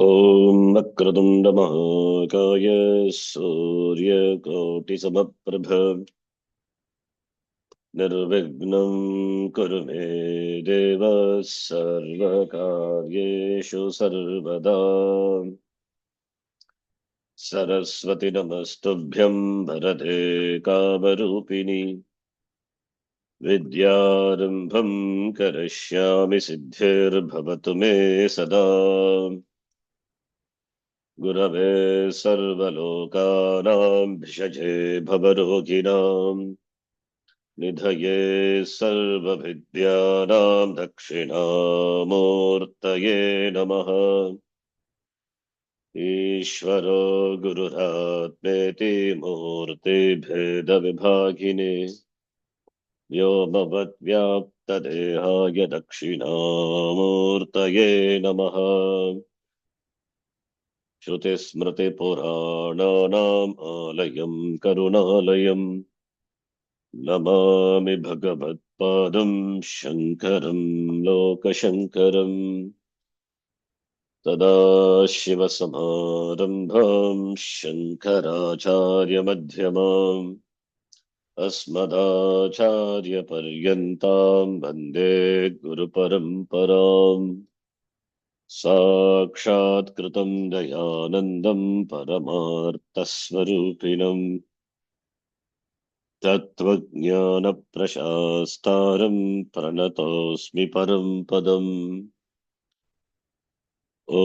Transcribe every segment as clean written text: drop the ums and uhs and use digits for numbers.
ॐ वक्रतुण्डमहाकाय सूर्यकोटिसमप्रभ निर्विघ्नं कुरु मे देव सर्वकार्येषु सर्वदा। सरस्वती नमस्तुभ्यं वरदे कामरूपिणि विद्यारम्भं करिष्यामि सिद्धिर्भवतु मे सदा। गुरवे सर्वलोकानां भिषजे भवरोगिणां निधये सर्वविद्यानां दक्षिणामूर्तये नमः। ईश्वरो गुरुरात्मेति मूर्तिभेदविभागिने व्योमवद्व्याप्तदेहाय दक्षिणामूर्तये नमः। श्रुतिस्मृतिपुराणानाम् आलयं करुणालयं नमामि भगवत्पादं शङ्करं लोकशङ्करम्। सदाशिवसमारम्भां शङ्कराचार्यमध्यमाम् अस्मदाचार्यपर्यन्तां वन्दे गुरुपरम्पराम्। साक्षात्कृतं दयानन्दं परमार्थस्वरूपिणम् तत्त्वज्ञानप्रशास्तारं प्रणतोऽस्मि परं पदम्। ॐ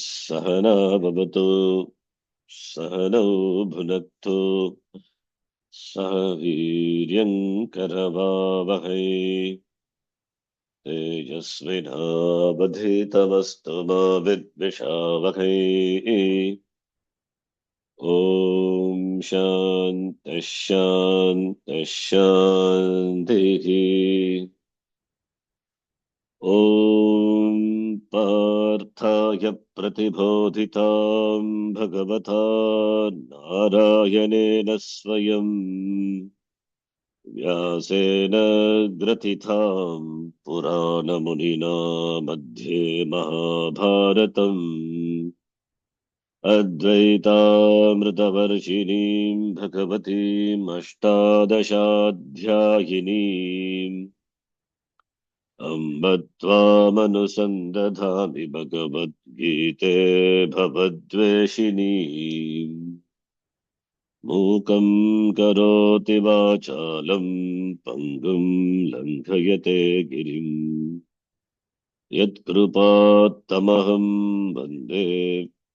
सहना भवतु सहनौ भुनक्तु सह वीर्यं करवावहै तेजस्विनावधीतमस्तु मा विद्विषावहै। ॐ शान्तिः शान्तिः शान्तिः। ॐ पार्थाय प्रतिबोधितां भगवता नारायणेन स्वयं व्यासेन ग्रथितां पुराणमुनिना मध्ये महाभारतम् अद्वैतामृतवर्षिणीं भगवतीम् अष्टादशाध्यायिनीम् अम्ब त्वामनुसन्दधामि भगवद्गीते भवद्वेषिणीम्। मूकं करोति वाचालं पङ्गुं लङ्घयते गिरिम् यत्कृपात्तमहं वन्दे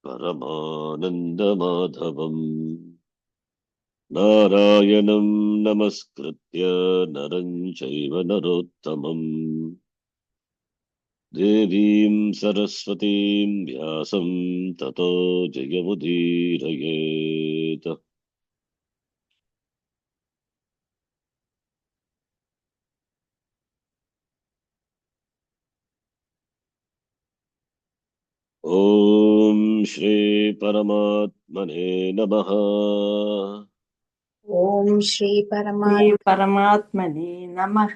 परमानन्दमाधवम्। नारायणं नमस्कृत्य नरं चैव नरोत्तमम् देवीं सरस्वतीं व्यासं ततो जयमुदीरयेत्। ॐ श्री परमात्मने नमः। ॐ श्री परमात्मने नमः।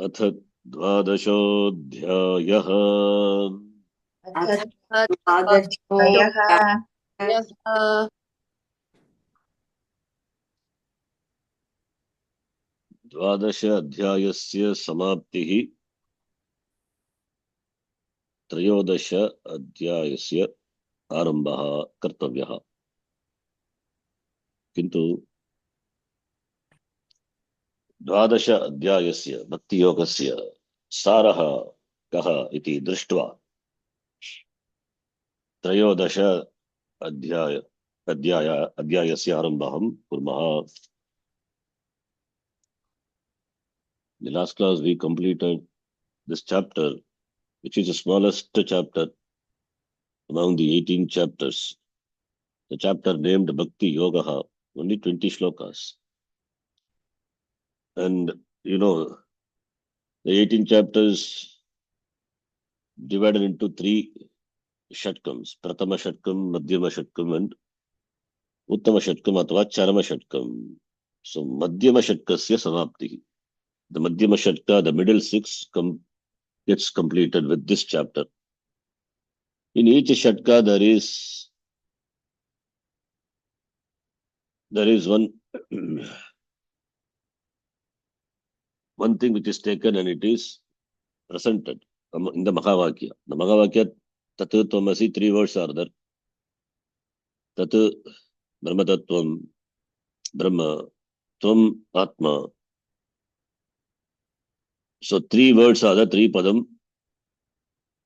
अथ द्वादशोऽध्यायः। अथ द्वादशोऽध्यायः। द्वादश अध्यायस्य समाप्तिः त्रयोदश अध्यायस्य आरम्भः कर्तव्यः। किन्तु द्वादश अध्यायस्य भक्तियोगस्य सारः कः इति दृष्ट्वा त्रयोदश अध्यायस्य आरम्भः कुर्मः। The last class we completed this chapter, which is the smallest chapter among the 18 chapters. The chapter named Bhakti Yoga, only 20 shlokas. And you know, the 18 chapters divided into 3 shatkams: Pratama Shatkam, Madhyama Shatkam, and Uttama Shatkam athva Charama Shatkam. So Madhyama Shatkasya Samapti. The Madhyama Shatka, the middle 6, gets completed with this chapter. In each shatka there is one one thing which is taken and it is presented in the Mahavakya. The Mahavakya, Tat Tvamasi, three words are there. Tat Brahmatattvam, Brahma, Tvam Atma. So three words are the three padam.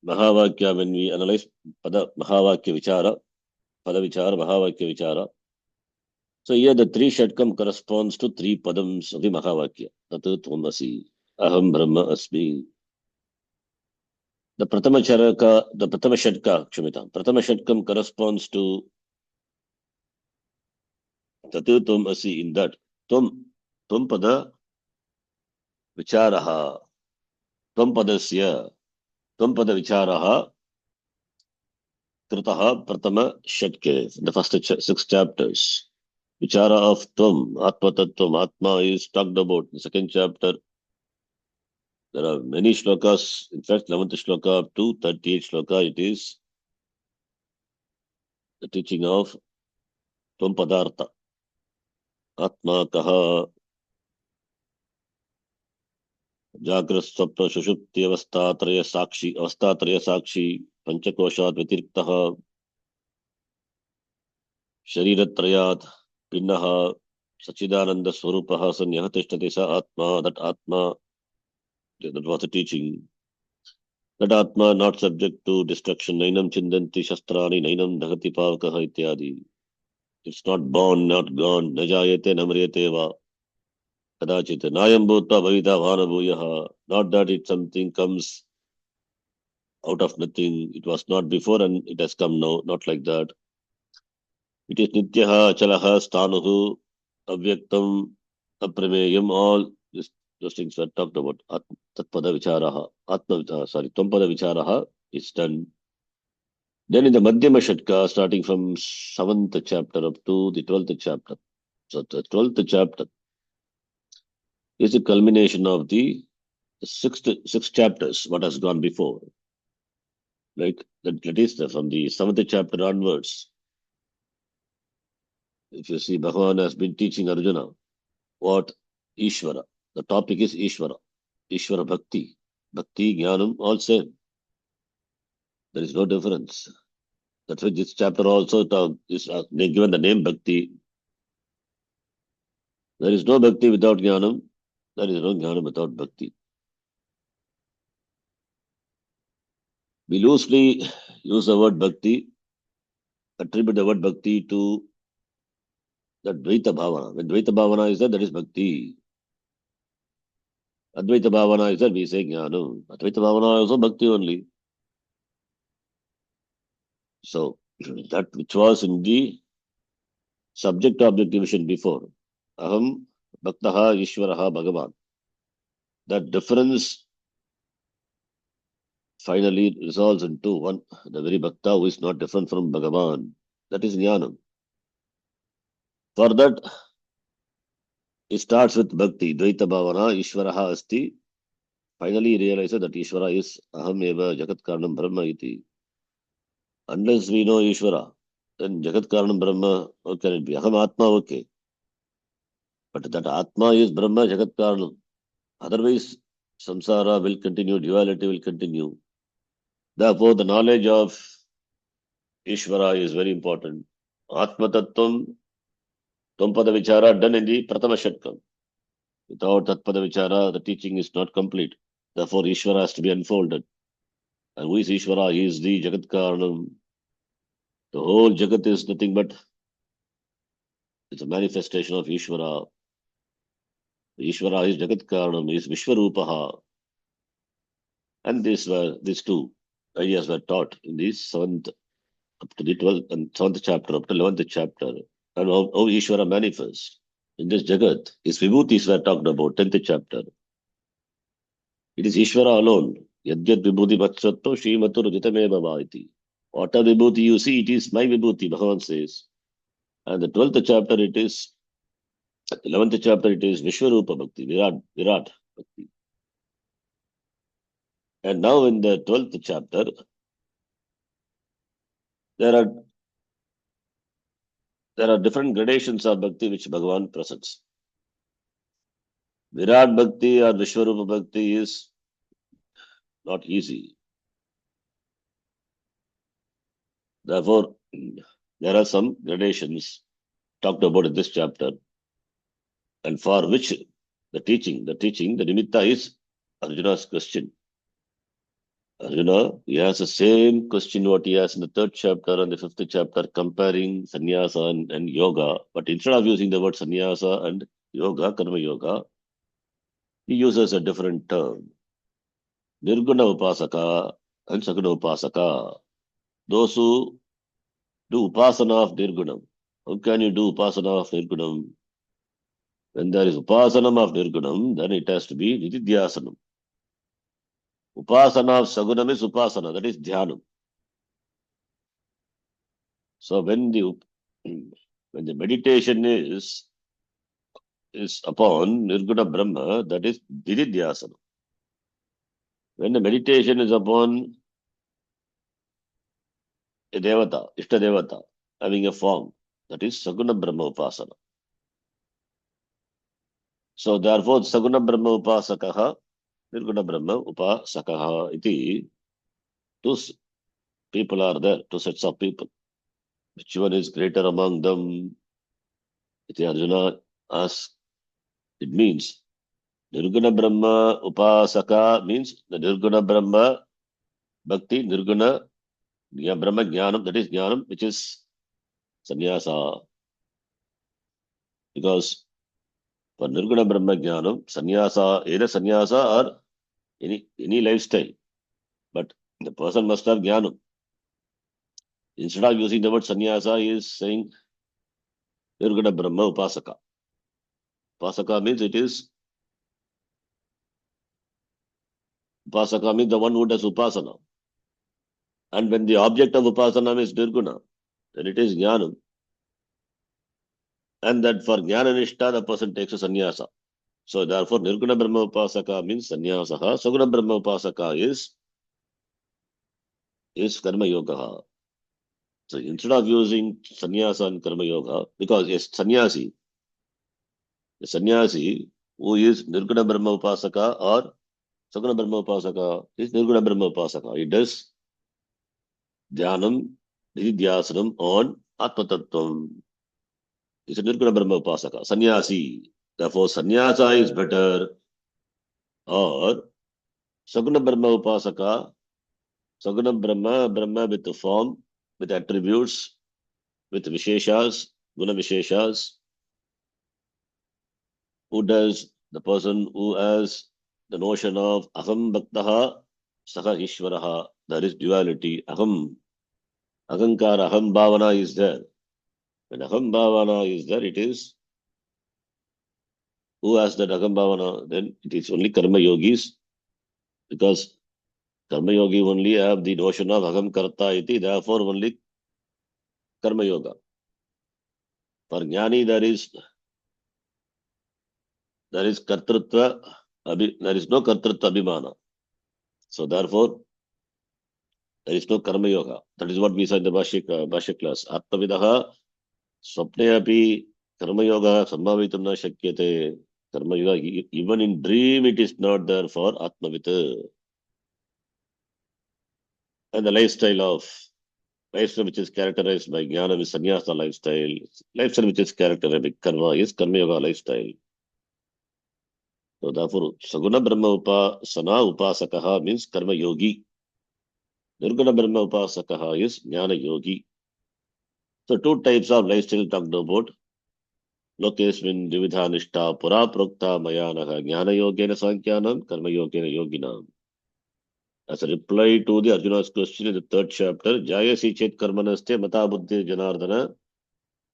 Mahavakya, when we analyze pada Mahavakya Vichara, Pada Vichara, Mahavakya Vichara. So here the three shatkam corresponds to three padams of the Mahavakya. Tat Tvamasi, Aham Brahma Asmi. The Pratama Shatka, Kshamitam. Pratama Shatkam corresponds to Tatu Tvam Asi in that. Tvam Pada Vicharaha. Tvam Padasya. Tvam Pada Vicharaha. Kritaha Pratama Shatke. The first six chapters. Vichara of Tvam, Atma Tattvam. Atma is talked about. The second chapter. There are many shlokas. In fact, 11th shloka up to 38th shloka, it is the teaching of Tvam Padartha. Atma Kaha. जागृत स्वप्न सुषुप्ति अवस्थात्रय साक्षी पंचकोशात् व्यतिरिक्तः शरीरत्रयात् भिन्नः सच्चिदानंद स्वरूपः सन्यः तिष्ठति स आत्मा. That atma, that was the teaching. That atma not subject to destruction. Nainam chindanti shastrani nainam dhagati pavakah ityadi. It's not born, not gone. Najayate namriyate va kadachit. Nayam bhutta bhavita bhanabhuyah. Not that it something comes out of nothing. It was not before and it has come now. Not like that. It is Nityaha, Achalaha, Sthanuhu, Avyaktam, Aprameyam. All those things were talked about. Tatpada Vicharaha. Tvapada Vicharaha is done. Then in the Madhyama Shatka, starting from 7th chapter up to the 12th chapter. So the 12th chapter is the culmination of the six chapters, what has gone before. Right? That is from the 7th chapter onwards. If you see, Bhagavan has been teaching Arjuna what Ishvara. The topic is Ishvara. Ishvara Bhakti. Bhakti, Jnanam, all same. There is no difference. That's why this chapter also is given the name Bhakti. There is no Bhakti without Jnanam. There is no Jnanam without Bhakti. We loosely use the word Bhakti, attribute the word Bhakti to the Dvaita Bhavana. When Dvaita Bhavana is there, that is Bhakti. Advaita Bhavana is there, we say Jnanam. Advaita Bhavana is also Bhakti only. So, that which was in the subject-object division before, Aham Bhaktaha Ishvaraha Bhagavan. That difference finally resolves into one, the very Bhakta who is not different from Bhagavan. That is Jnanam. For that, it starts with Bhakti, Dvaita Bhavana, Ishvaraha Asti. Finally, he realizes that Ishvara is Aham Eva Jagat Karanam Brahma iti. Unless we know Ishvara, then Jagat Karanam Brahma, how can it be? Aham Atma, okay. But that Atma is Brahma, Jagat Karanam. Otherwise, samsara will continue, duality will continue. Therefore, the knowledge of Ishvara is very important. Atma Tattvam, Tvapada Vichara done in the Pratama Shatkam. Without Tatpada Vichara, the teaching is not complete. Therefore, Ishvara has to be unfolded. And who is Ishvara? He is the Jagat Karanam. The whole Jagat is nothing but it's a manifestation of Ishvara. Ishvara is Jagat Karanam, is Vishwarupaha. And these two ideas were taught in the 7th up to the 12th and 7th chapter, up to 11th chapter. And how Ishvara manifests in this Jagat. His Vibhutis were talked about, 10th chapter. It is Ishvara alone. Yadyat Vibhuti Vatsatto Srimatur Jitameva Vaiti. Whatever Vibhuti you see, it is my Vibhuti, Bhagavan says. And the 12th chapter, it is, 11th chapter, it is Vishwarupa Bhakti, Virat Bhakti. And now in the 12th chapter, There are different gradations of bhakti which Bhagavan presents. Virat Bhakti or Vishwarupa Bhakti is not easy. Therefore, there are some gradations talked about in this chapter, and for which the teaching, the nimitta is Arjuna's question. Arjuna, he has the same question what he has in the third chapter and the fifth chapter, comparing sannyasa and yoga. But instead of using the word sannyasa and yoga, karma yoga, he uses a different term. Nirguna upasaka and saguna upasaka. Those who do upasana of nirgunam. How can you do upasana of nirgunam? When there is upasanam of nirgunam, then it has to be nididhyasanam. Upasana of sagunam is upasana, that is dhyanam. So when the meditation is upon Nirguna Brahma, that is Dididhyasana. When the meditation is upon a Devata, Ishta Devata, having a form, that is Saguna Brahma Upasana. So therefore, Saguna Brahma Upasakaha, Nirguna Brahma Upasakaha iti, two people are there, two sets of people. Which one is greater among them? Iti Arjuna asks, it means Nirguna Brahma Upasaka means the Nirguna Brahma Bhakti, Nirguna Brahma Jnanam, that is Jnanam, which is Sannyasa. Because for Nirguna Brahma Jnanam, Sannyasa, either Sannyasa or any lifestyle. But the person must have Jnanam. Instead of using the word Sannyasa, he is saying Nirguna Brahma Upasaka. Upasaka means Upasaka means the one who does Upasana. And when the object of Upasana is Nirguna, then it is Jnanam. And that for Jnana Nishta, the person takes a sannyasa. So therefore, Nirguna Brahma Upasaka means sannyasaha. Saguna Brahma Upasaka is Karma Yoga. So instead of using sannyasa and Karma Yoga, because a sannyasi who is Nirguna Brahma Upasaka or Saguna Brahma Upasaka is Nirguna Brahma Upasaka. He does Dhyanam, Nididhyasanam on Atma Tattvam. It's a Nirguna Brahma Upasaka, sannyasi. Therefore, sannyasa is better, or Saguna Brahma Upasaka, Saguna Brahma with the form, with attributes, with Visheshas, Guna Visheshas, who does the person who has the notion of Aham Bhaktaha, Saha Ishvaraha, there is duality, Aham, Ahankara, Aham Bhavana is there. When Aham Bhavana is there, it is who has that Aham Bhavana? Then it is only Karma Yogis, because Karma Yogi only have the notion of Aham Karta iti, therefore only Karma Yoga. For Jnani there is Kartrutva, there is no Kartrutva Abhimana. So therefore there is no Karma Yoga. That is what we said in the Bhashya class. Atmavidaha Swapne api Karma Yoga Sambhavitam na Shakyate. Karma Yoga, even in dream it is not there for Atmavita. And the lifestyle which is characterized by Jnana is Sannyasa lifestyle. Lifestyle which is characterized by Karma is Karma Yoga lifestyle. So therefore, Saguna Brahma Upasana Upasakaha means Karma Yogi. Nirguna Brahma Upasakaha is Jnana Yogi. So two types of lifestyle talked about. Lokesmin Dividha Nishta Pura Prokta Mayanaha Jnana Yogena Sankyanam Karma Yogena Yoginam. As a reply to the Arjuna's question in the third chapter, Jayasi Chet Karmanaste Mata Buddhi Janardana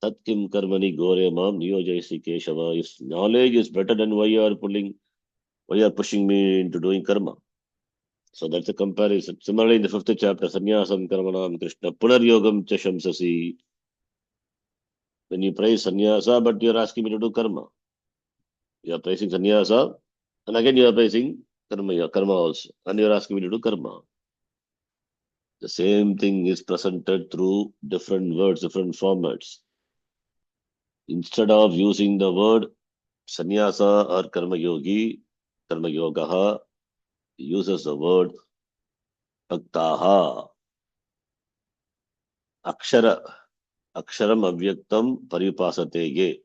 Tatkim Karmani Gore Mam Niyojayasi Keshava. If knowledge is better, then why you are pushing me into doing karma? So that's a comparison. Similarly, in the fifth chapter, Sannyasam Karmanam Krishna Punar Yogam Chashamsasi. When you praise sannyasa, but you are asking me to do karma. You are praising sannyasa, and again you are praising karma also, and you are asking me to do karma. The same thing is presented through different words, different formats. Instead of using the word sannyasa or karma yogi, karma yogaha, uses the word bhaktaha. Akshara, aksharam avyaktam paripasatege,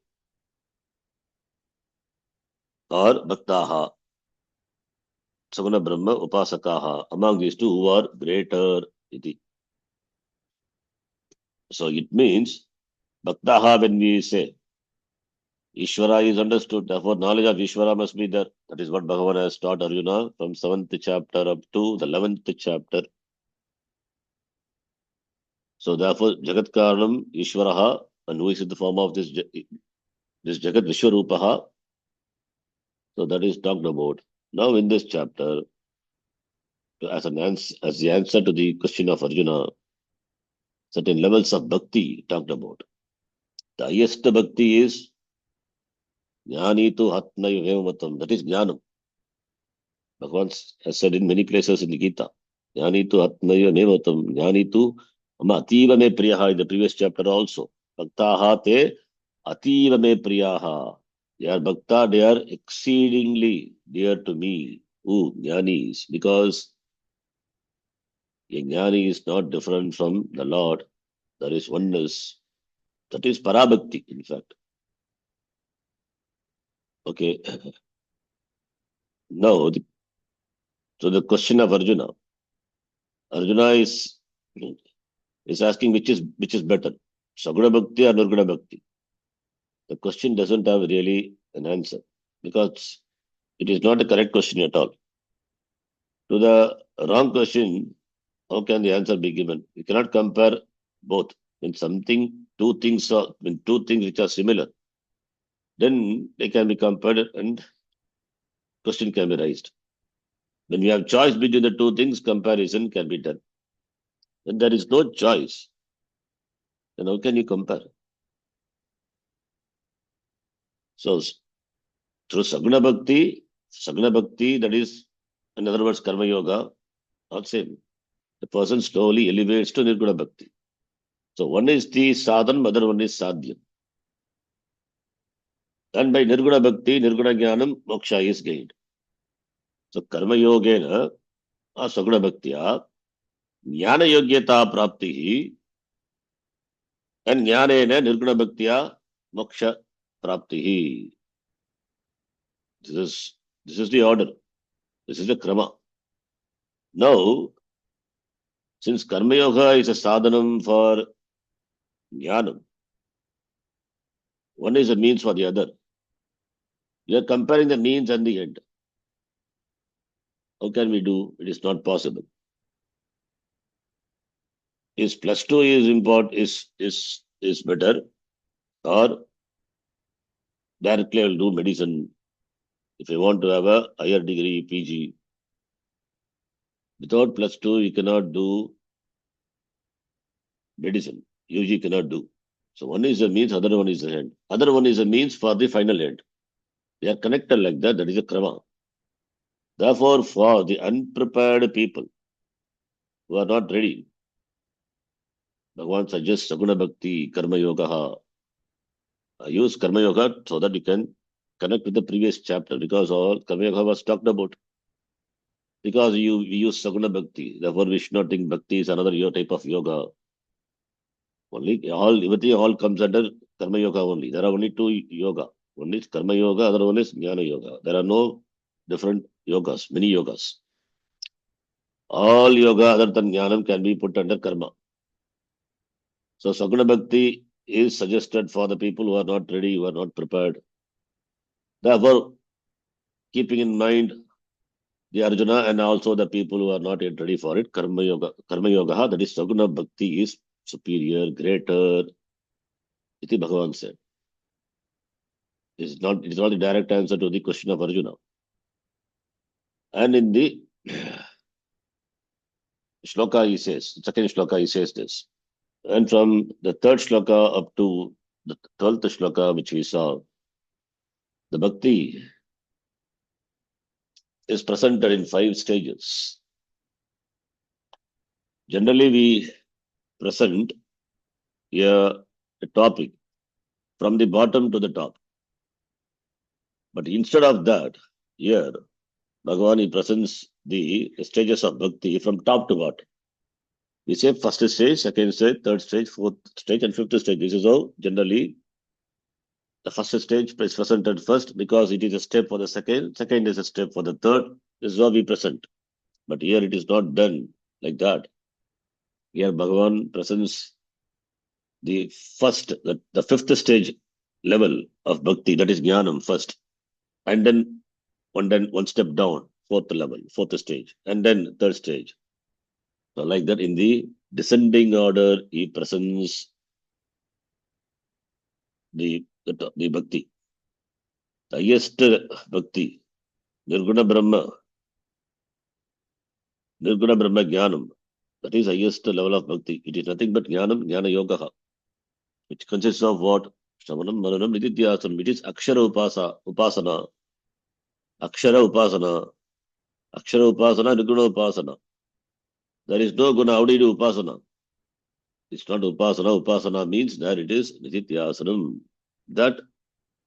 or bhaktaha, saguna brahma upasakaha. Among these two, who are greater iti. So it means bhaktaha, when we say Ishvara is understood, therefore knowledge of Ishvara must be there. That is what Bhagavan has taught Arjuna from 7th chapter up to the 11th chapter. So therefore, Jagat Karanam Ishvaraha, and who is in the form of this Jagat Vishwarupaha. So that is talked about. Now in this chapter, as the answer to the question of Arjuna, certain levels of bhakti talked about. The highest bhakti is Jnani tu Atmayu Hevamatam. That is Jnanam. Bhagavan has said in many places in the Gita. Jnani tu Atmayu Hevamatam. Jnani tu Ama Ativa me Priyaha in the previous chapter also. Bhaktaha te Ativa me Priyaha. They are Bhakta, they are exceedingly dear to me. Who? Jnanis. Because a Jnani is not different from the Lord. There is oneness. That is Parabhakti, in fact. Okay. Now, so the question of Arjuna. Arjuna is asking which is better, Saguna Bhakti or Nirguna Bhakti. The question doesn't have really an answer because it is not a correct question at all. To the wrong question, how can the answer be given? You cannot compare both. When two things which are similar, then they can be compared and question can be raised. When we have choice between the two things, comparison can be done. When there is no choice, then how can you compare? So through Saguna Bhakti, that is, in other words, Karma Yoga, all same. The person slowly elevates to Nirguna Bhakti. So one is the sadhan, other one is sadhyam. And by Nirguna Bhakti, Nirguna Jnanam, moksha is gained. So Karma Yogena, Saguna Bhaktiya, Jnana Yogyata Prapti, and Jnanena Nirguna Bhaktiya, moksha Prapti. This is the order. This is the krama. Now, since Karma Yoga is a sadhanam for Jnanam, one is a means for the other. We are comparing the means and the end. How can we do? It is not possible. Is plus two is better, or directly I will do medicine. If you want to have a higher degree, PG, without plus two, you cannot do medicine. UG cannot do. So one is a means, other one is the end. Other one is a means for the final end. They are connected like that. That is a krama. Therefore, for the unprepared people who are not ready, Bhagavan suggests Saguna Bhakti, Karma Yoga. Use Karma Yoga so that you can connect with the previous chapter because all Karma Yoga was talked about. Because we use Saguna Bhakti, therefore we should not think Bhakti is another type of yoga. Everything all comes under Karma Yoga only. There are only two yoga. One is Karma Yoga, other one is Jnana Yoga. There are no different yogas, many yogas. All yoga other than Jnanam can be put under Karma. So Saguna Bhakti is suggested for the people who are not ready, who are not prepared. Therefore, keeping in mind the Arjuna and also the people who are not yet ready for it, Karma Yoga, that is Saguna Bhakti is superior, greater. Iti Bhagavan said. It is not the direct answer to the question of Arjuna. And in the Shloka he says, second Shloka he says this. And from the third Shloka up to the 12th Shloka which we saw, the Bhakti is presented in 5 stages. Generally, we present a topic from the bottom to the top. But instead of that, here, Bhagavan he presents the stages of bhakti from top to bottom. We say first stage, second stage, third stage, fourth stage, and fifth stage. This is how generally the first stage is presented first because it is a step for the second, second is a step for the third. This is how we present. But here it is not done like that. Here Bhagavan presents the first, the fifth stage level of bhakti, that is jnanam first, and then one step down, fourth level, fourth stage, and then third stage. So like that, in the descending order, he presents the bhakti. The highest bhakti, Nirguna Brahma Jnanam. That is highest level of bhakti. It is nothing but Jnanam, Jnana Yoga, which consists of what? Shravanam, Mananam, Nididhyasanam. It is Upasana, Akshara Upasana, Nirguna Upasana. There is no guna. How do you do Upasana? It's not Upasana. Upasana means that it is Nididhyasanam. That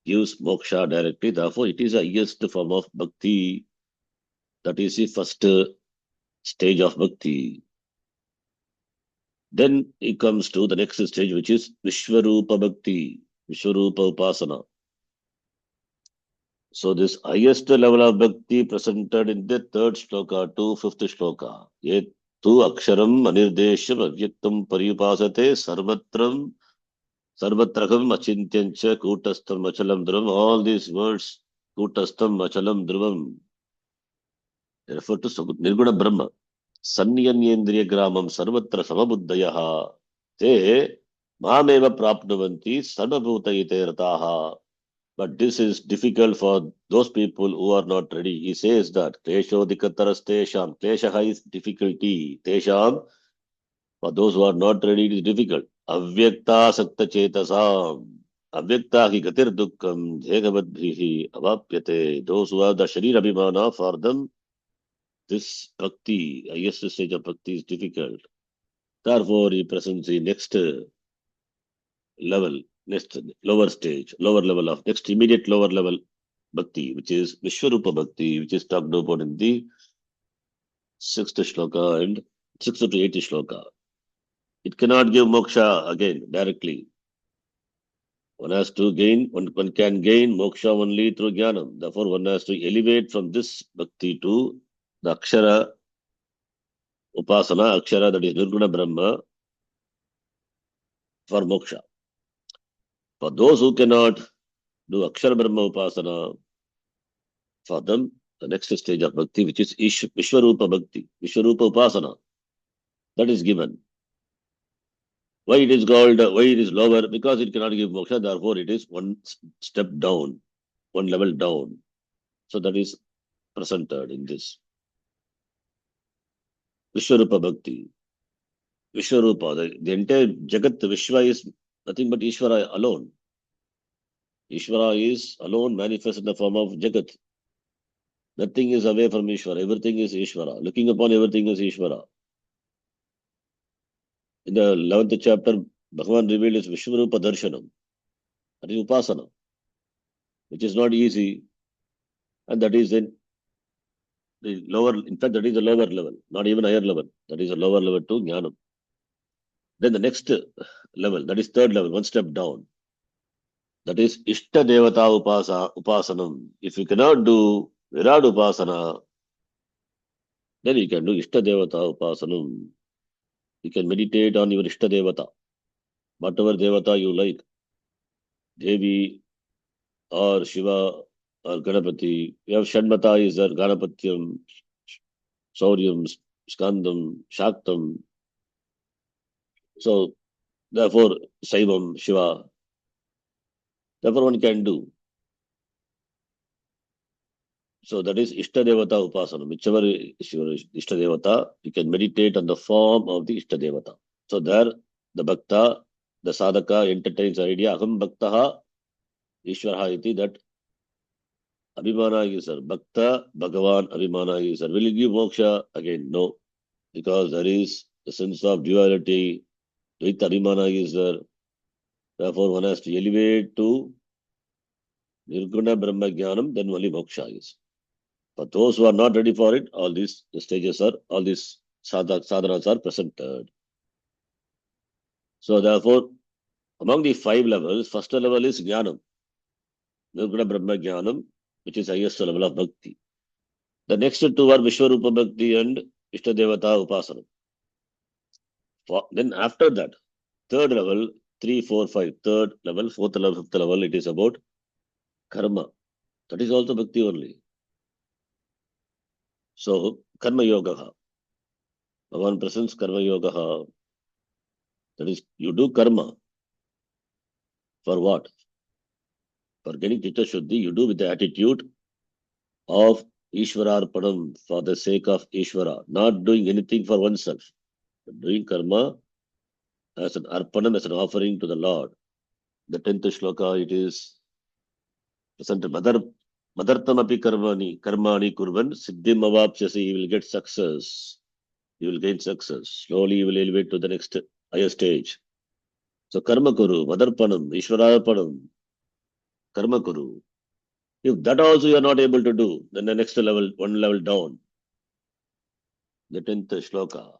gives moksha directly. Therefore, it is the highest form of bhakti. That is the first stage of bhakti. Then it comes to the next stage, which is Vishwarupa Bhakti, Vishwarupa Upasana. So this highest level of bhakti presented in the third shloka to fifth shloka. Yetu aksharam anirdesham avyaktam pariyupasate sarvatram sarvatraham achintyancha kutastam achalam dhruvam. All these words, kutastam achalam dhruvam, refer to Nirguna Brahma. Sanyanyendriya gramam sarvatra samabuddhayaha te mameva prapnuvanti sarvabhutayite rataha. But this is difficult for those people who are not ready. He says that kleshodikataras tesham. Kleshaha is difficulty. Tesham, for those who are not ready, it is difficult. Avyakta sakta chetasam. Avyakta hi gatir dukkham jegavadbhihi avapyate. Those who have the sharir abhimana, for them, this bhakti, highest stage of bhakti is difficult. Therefore, he presents the next level, next lower stage, lower level of next immediate lower level bhakti, which is Vishwarupa Bhakti, which is talked about in the sixth shloka and sixth to eighth shloka. It cannot give moksha again directly. One has to gain, one can gain moksha only through jnanam. Therefore, one has to elevate from this bhakti to the akshara upasana, akshara, that is Nirguna Brahma, for moksha. For those who cannot do akshara Brahma upasana, for them, the next stage of bhakti, which is Vishwarupa Bhakti, Vishwarupa upasana, that is given. Why it is called, why it is lower? Because it cannot give moksha, therefore it is one step down, one level down. So that is presented in this. Vishwarupa Bhakti. Vishwarupa, the entire Jagat, Vishwa is nothing but Ishvara alone. Ishvara is alone manifest in the form of Jagat. Nothing is away from Ishvara. Everything is Ishvara. Looking upon everything is Ishvara. In the 11th chapter, Bhagavan revealed his Vishwarupa Darshanam. That is Upasana, which is not easy. And that is in the lower, in fact, that is the lower level, not even higher level. That is a lower level to Jnanam. Then the next level, that is third level, one step down. That is Ishta Devata Upasanam. If you cannot do Virat Upasana, then you can do Ishta Devata Upasanam. You can meditate on your Ishta Devata, whatever Devata you like, Devi or Shiva or Ganapati. We have Shanmata is there, Ganapatyam, Sauryam, Skandam, Shaktam. So, therefore, Saivam, Shiva. Therefore, one can do. So, that is Ishta Devata Upasana. Whichever is your Ishta Devata, you can meditate on the form of the Ishta Devata. So, there, the Bhakta, the Sadhaka entertains the idea, Aham Bhaktaha Ishvaraha iti, that Abhimana is there. Bhakta, Bhagavan, Abhimana is there. Will you give moksha? Again, no. Because there is the sense of duality, with Abhimana is there. Therefore, one has to elevate to Nirguna Brahma Jnanam, then only moksha is. For those who are not ready for it, all these stages are, all these sadhanas are presented. So therefore, among the 5 levels, first level is Jnanam, Nirguna Brahma Jnanam, which is highest level of bhakti. The next 2 are Vishwarupa Bhakti and Ishtadevata Upasana. Then after that, third level, 3, 4, 5, third level, fourth level, fifth level, it is about karma. That is also bhakti only. So, karma yoga. Bhagavan presents karma yoga. That is, you do karma. For what? For getting Chitta Shuddhi, you do with the attitude of Ishwararpanam, for the sake of Ishvara, not doing anything for oneself, but doing karma as an arpanam, as an offering to the Lord. The 10th Shloka, it is presented, Madartamapi karmani kurvan, siddhim avapsyasi, you will get success. You will gain success. Slowly you will elevate to the next higher stage. So karma kuru, madarpanam, Ishwararpanam, karma kuru. If that also you are not able to do, then the next level, one level down, the 10th shloka.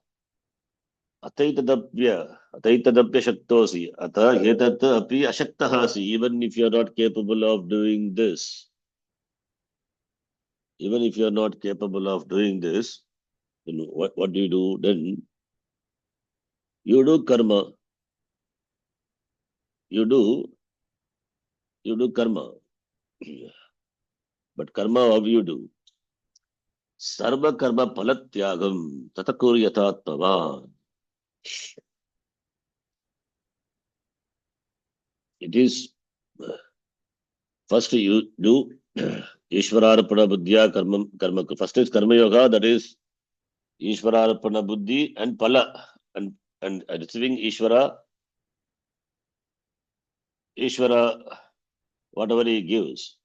Ataitadapya shaktosi, ata etat api ashaktahasi. Even if you are not capable of doing this, even if you are not capable of doing this, then what do you do? Then you do karma. You do karma. But karma, how you do? Sarva karma palatyagam tatakuryatatmavan. It is first you do Ishwararpana buddhya karma. First is karma yoga, that is Ishwararpana buddhi and pala, and receiving Ishvara, whatever he gives,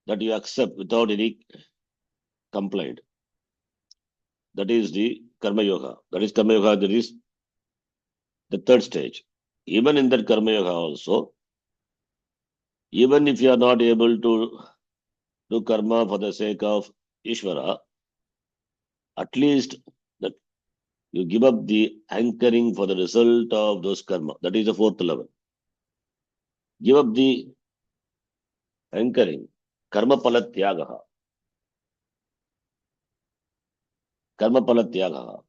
that you accept without any complaint. That is the karma yoga. That is karma yoga. That is the third stage. Even in that karma yoga also, even if you are not able to do karma for the sake of Ishvara, at least that you give up the anchoring for the result of those karma. That is the fourth level. Give up the anchoring. Karma palatyagaha. Karma palatyagaha.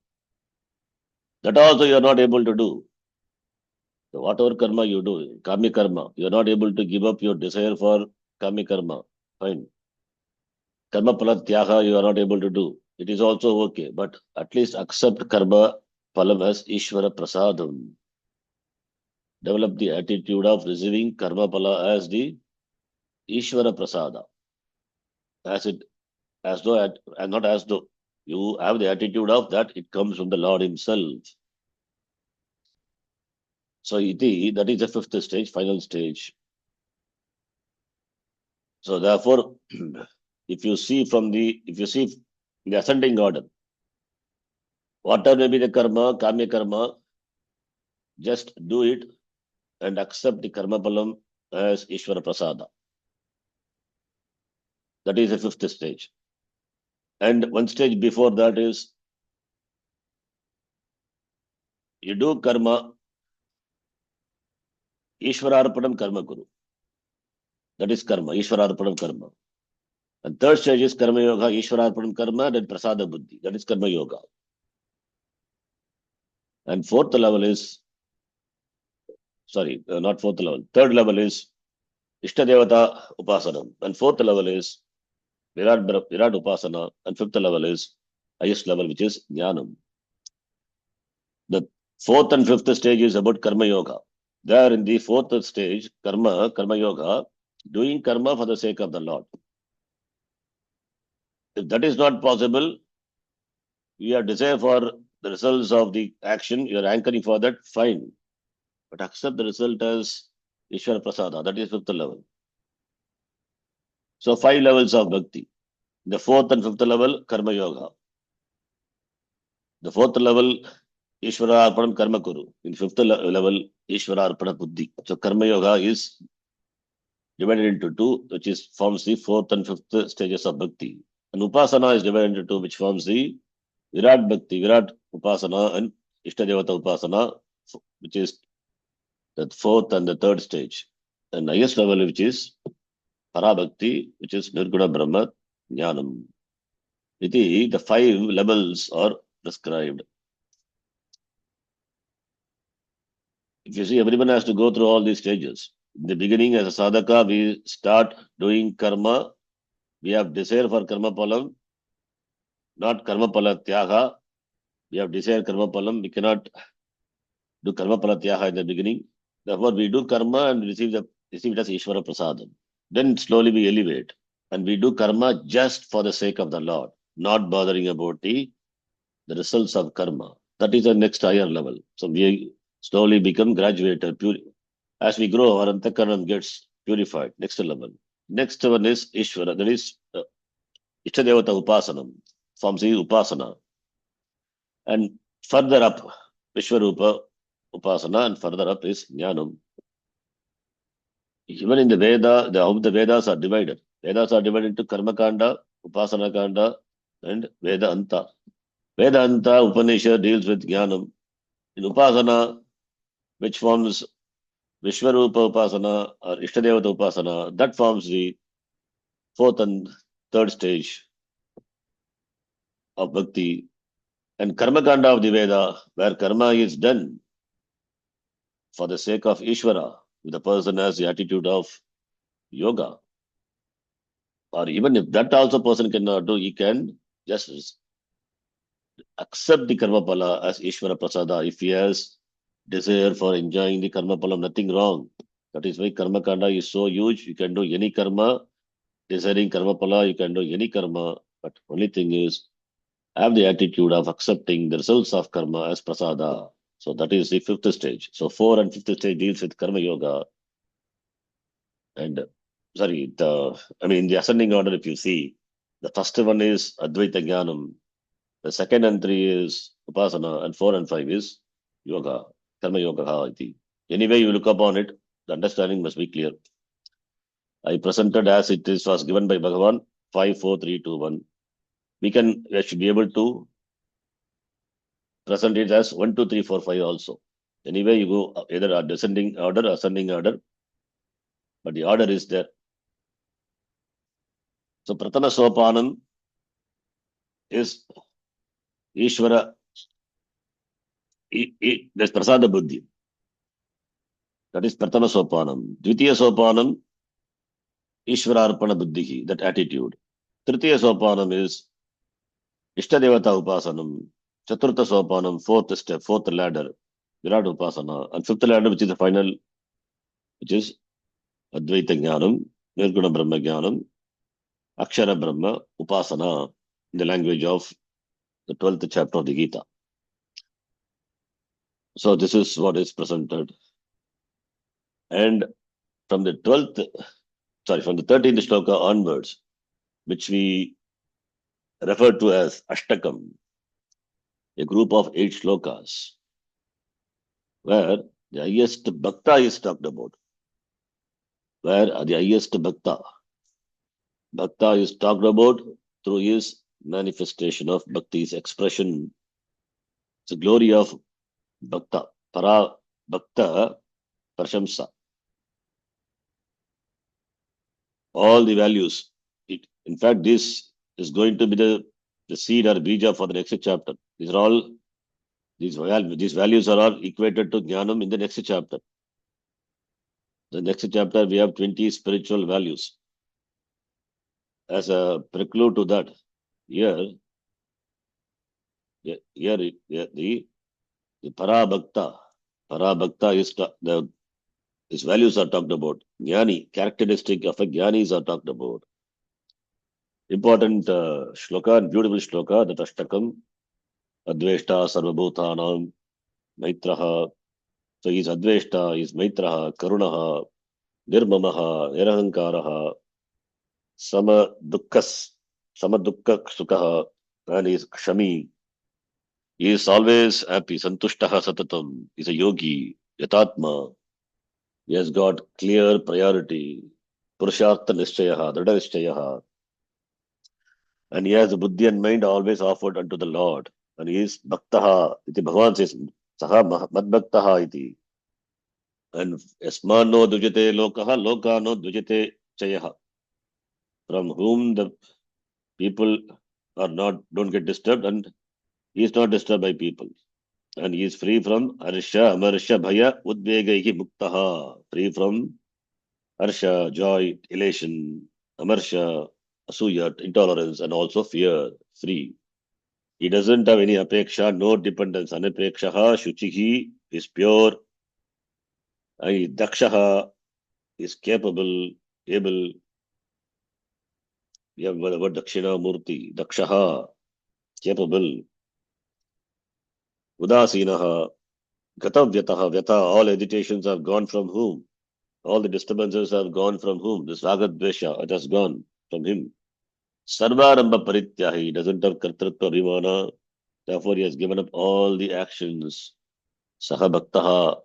That also you are not able to do. So whatever karma you do, kami karma, you are not able to give up your desire for kami karma. Fine. Karma palatyaga you are not able to do. It is also okay, but at least accept karma phalam as Ishvara prasadam. Develop the attitude of receiving karma phala as the Ishvara prasada. As though, and not as though. You have the attitude of that, it comes from the Lord Himself. So that is the fifth stage, final stage. So therefore, if you see in the ascending order, whatever may be the karma, kami karma, just do it and accept the karma palam as Ishvara prasada. That is the fifth stage. And one stage before that is, you do karma, Ishwararpanam karma guru. That is karma, Ishwararpanam karma. And third stage is karma yoga, Ishwararpanam karma, then prasada buddhi. That is karma yoga. And fourth level is, not fourth level, third level is Ishtadevata Upasanam. And fourth level is Virat Upasana. And fifth level is highest level, which is Jnanam. The fourth and fifth stage is about karma yoga. There in the fourth stage, karma yoga, doing karma for the sake of the Lord. If that is not possible, you have desire for the results of the action, you are anchoring for that, fine. But accept the result as Ishvara Prasada. That is fifth level. So 5 levels of bhakti. The fourth and fifth level, karma yoga. The fourth level, Ishvara Arpanam Karma Kuru. In fifth level, Ishvara Arpana Buddhi. So Karma Yoga is divided into two, which is forms the fourth and fifth stages of Bhakti. And Upasana is divided into two, which forms the Virat Bhakti, Virat Upasana and Ishtadevata Upasana, which is the fourth and the third stage. And highest level, which is Parabhakti, which is Nirguna Brahma Jnanam. The five levels are prescribed. If you see, everyone has to go through all these stages. In the beginning, as a sadhaka, we start doing karma. We have desire for karma palam, not karma pala tyaga. We have desire karma palam. We cannot do karma pala tyaga in the beginning. Therefore, we do karma and receive it as Ishvara Prasadam. Then slowly we elevate. And we do karma just for the sake of the Lord, not bothering about the results of karma. That is the next higher level. So we slowly become graduated. As we grow, our antakaranam gets purified. Next level. Next one is Ishvara. That is Ishtadevata Upasanam. Forms the Upasana. And further up, Vishwarupa Upasana, and further up is Jnanam. Even in the Veda, how the Vedas are divided. Vedas are divided into Karma Kanda, Upasana Kanda, and Veda Anta. Veda Anta Upanishad deals with Jnanam. In Upasana, which forms Vishwarupa Upasana or Ishtadevata Upasana, that forms the fourth and third stage of Bhakti. And Karma Kanda of the Veda, where karma is done for the sake of Ishvara, if the person has the attitude of yoga, or even if that also person cannot do, he can just accept the karma pala as Ishvara Prasada. If he has desire for enjoying the karma pala, nothing wrong. That is why karma kanda is so huge. You can do any karma, desiring karma pala, you can do any karma. But only thing is, have the attitude of accepting the results of karma as prasada. So that is the fifth stage. So 4 and 5th stage deals with karma yoga. And in the ascending order, if you see, the first one is Advaita Jnanam. The second and 3 is Upasana, and 4 and 5 is Yoga, Karma Yoga. Anyway, you look upon it, the understanding must be clear. I presented as it is was given by Bhagavan, 5, 4, 3, 2, 1. We should be able to present it as 1, 2, 3, 4, 5 also. Anyway, you go either a descending order or ascending order, but the order is there. So Pratama Sopanam is Ishvara, there's Prasada Buddhi. That is Pratama Sopanam. Dvitiya Sopanam, Ishvara Arpana Buddhi, that attitude. Tritiya Sopanam is Ishtadevata Upasanam. Chaturtha Sopanam, fourth step, fourth ladder, Virat Upasana. And fifth ladder, which is the final, which is Advaita Jnanam, Nirguna Brahma Jnanam, Akshara Brahma, Upasana, in the language of the 12th chapter of the Gita. So this is what is presented. And from the 13th Shloka onwards, which we refer to as Ashtakam, a group of 8 shlokas, where the highest bhakta is talked about. Where the highest bhakta is talked about through his manifestation of bhakti's expression. It's the glory of bhakta, para bhakta prashamsa. All the values. In fact, this is going to be the seed or bija for the next chapter. These values are all equated to jnanam in the next chapter. The next chapter, we have 20 spiritual values. As a prelude to that, here the Parabhakta is his values are talked about. Jnani, characteristic of a jnani is talked about. Important shloka and beautiful shloka, that Ashtakam, Adveshta, Sarvabhutanam, Maitraha. So he is Adveshta, he is Maitraha, Karunaha, Nirmamaha, Nirahankaraha, Samadukka Sukhaha, and he is Kshami. He is always happy. Santushtaha satatam. He is a yogi. Yatatma. He has got clear priority. Purushartha nishchayaha. Dhrada nishchayaha. And he has the buddhi and mind always offered unto the Lord. And he is bhaktaha. Iti Bhagavan says, Saha mad bhaktaha iti. And yasmano dujate lokaha. Lokano dujate chayaha. From whom the people are not, don't get disturbed, and he is not disturbed by people. And he is free from arsha, amarsha, bhaya, udvegaihi muktaha. Free from arsha, joy, elation, amarsha, asuya, intolerance, and also fear. Free. He doesn't have any apeksha, no dependence. Anapekshaha, shuchihi is pure. Dakshaha is capable, able. We have the word dakshina murti. Dakshaha, capable. Udasinaha, gatavyataha, vyata. All agitations have gone from whom? All the disturbances have gone from whom? This ragadvesha, it has gone from him. Sarvaramba parityahi, he doesn't have kartritva abhimana. Therefore, he has given up all the actions. Saha bhaktaha,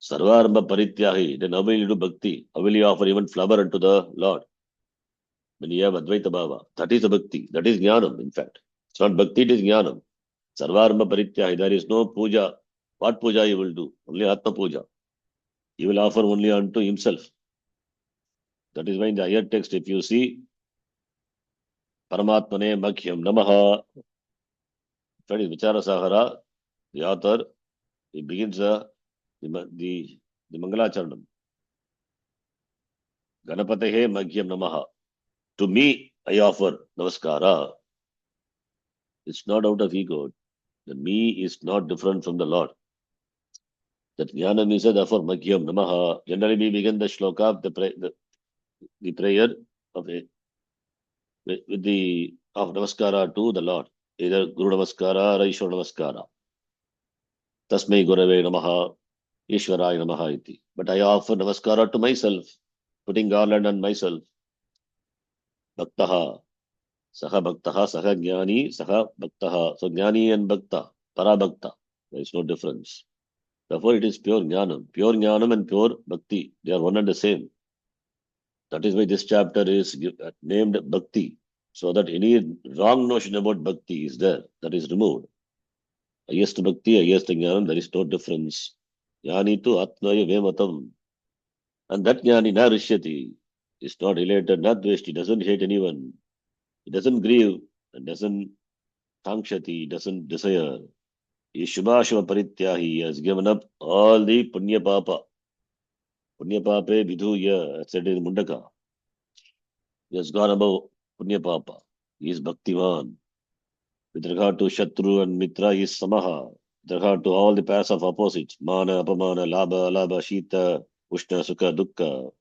sarvaramba parityahi. Then how will you do bhakti? How will you offer even flower unto the Lord? When you have Advaita Bhava, that is the bhakti. That is jnanam, in fact. It's not bhakti, it is jnanam. Sarvaramba parityahi, there is no puja. What puja you will do? Only Atma puja. He will offer only unto himself. That is why in the higher text, if you see, Paramatmane Makhyam Namaha, that is Vichara Sahara, the author, he begins the Mangalacharanam. Ganapatehe Makhyam Namaha. To me, I offer Namaskara. It's not out of ego. The me is not different from the Lord. That Jnanam is therefore Makhyam Namaha. Generally, we begin the Shloka, the prayer of with the of Namaskara to the Lord. Either Guru Namaskara or Ishwar Namaskara. Tasmai Gurave Namaha, Ishwarai Namaha iti. But I offer Namaskara to myself, putting garland on myself. Bhaktaha, Saha Bhaktaha, Saha Jnani, Saha Bhaktaha. So Jnani and Bhakta, Para Bhakta. There is no difference. Therefore, it is pure Jnanam. Pure Jnanam and pure Bhakti. They are one and the same. That is why this chapter is named Bhakti. So that any wrong notion about Bhakti is there. That is removed. Highest Bhakti, highest Jnanam, there is no difference. Jnani tu Atmaya Vematam. And that Jnani na Rishyati is not related, not dveshti, doesn't hate anyone. He doesn't grieve, and doesn't tankshati, doesn't desire. He Shubhashva Paritya, he has given up all the Punya Papa. Punya Pape Vidhuya, said in Mundaka. He has gone above Punya Papa. He is Bhaktivan. With regard to Shatru and Mitra, he is Samaha. With regard to all the pairs of opposites, Mana, Apamana, Labha, Alabha, Shita, Ushna, Sukha, Dukkha.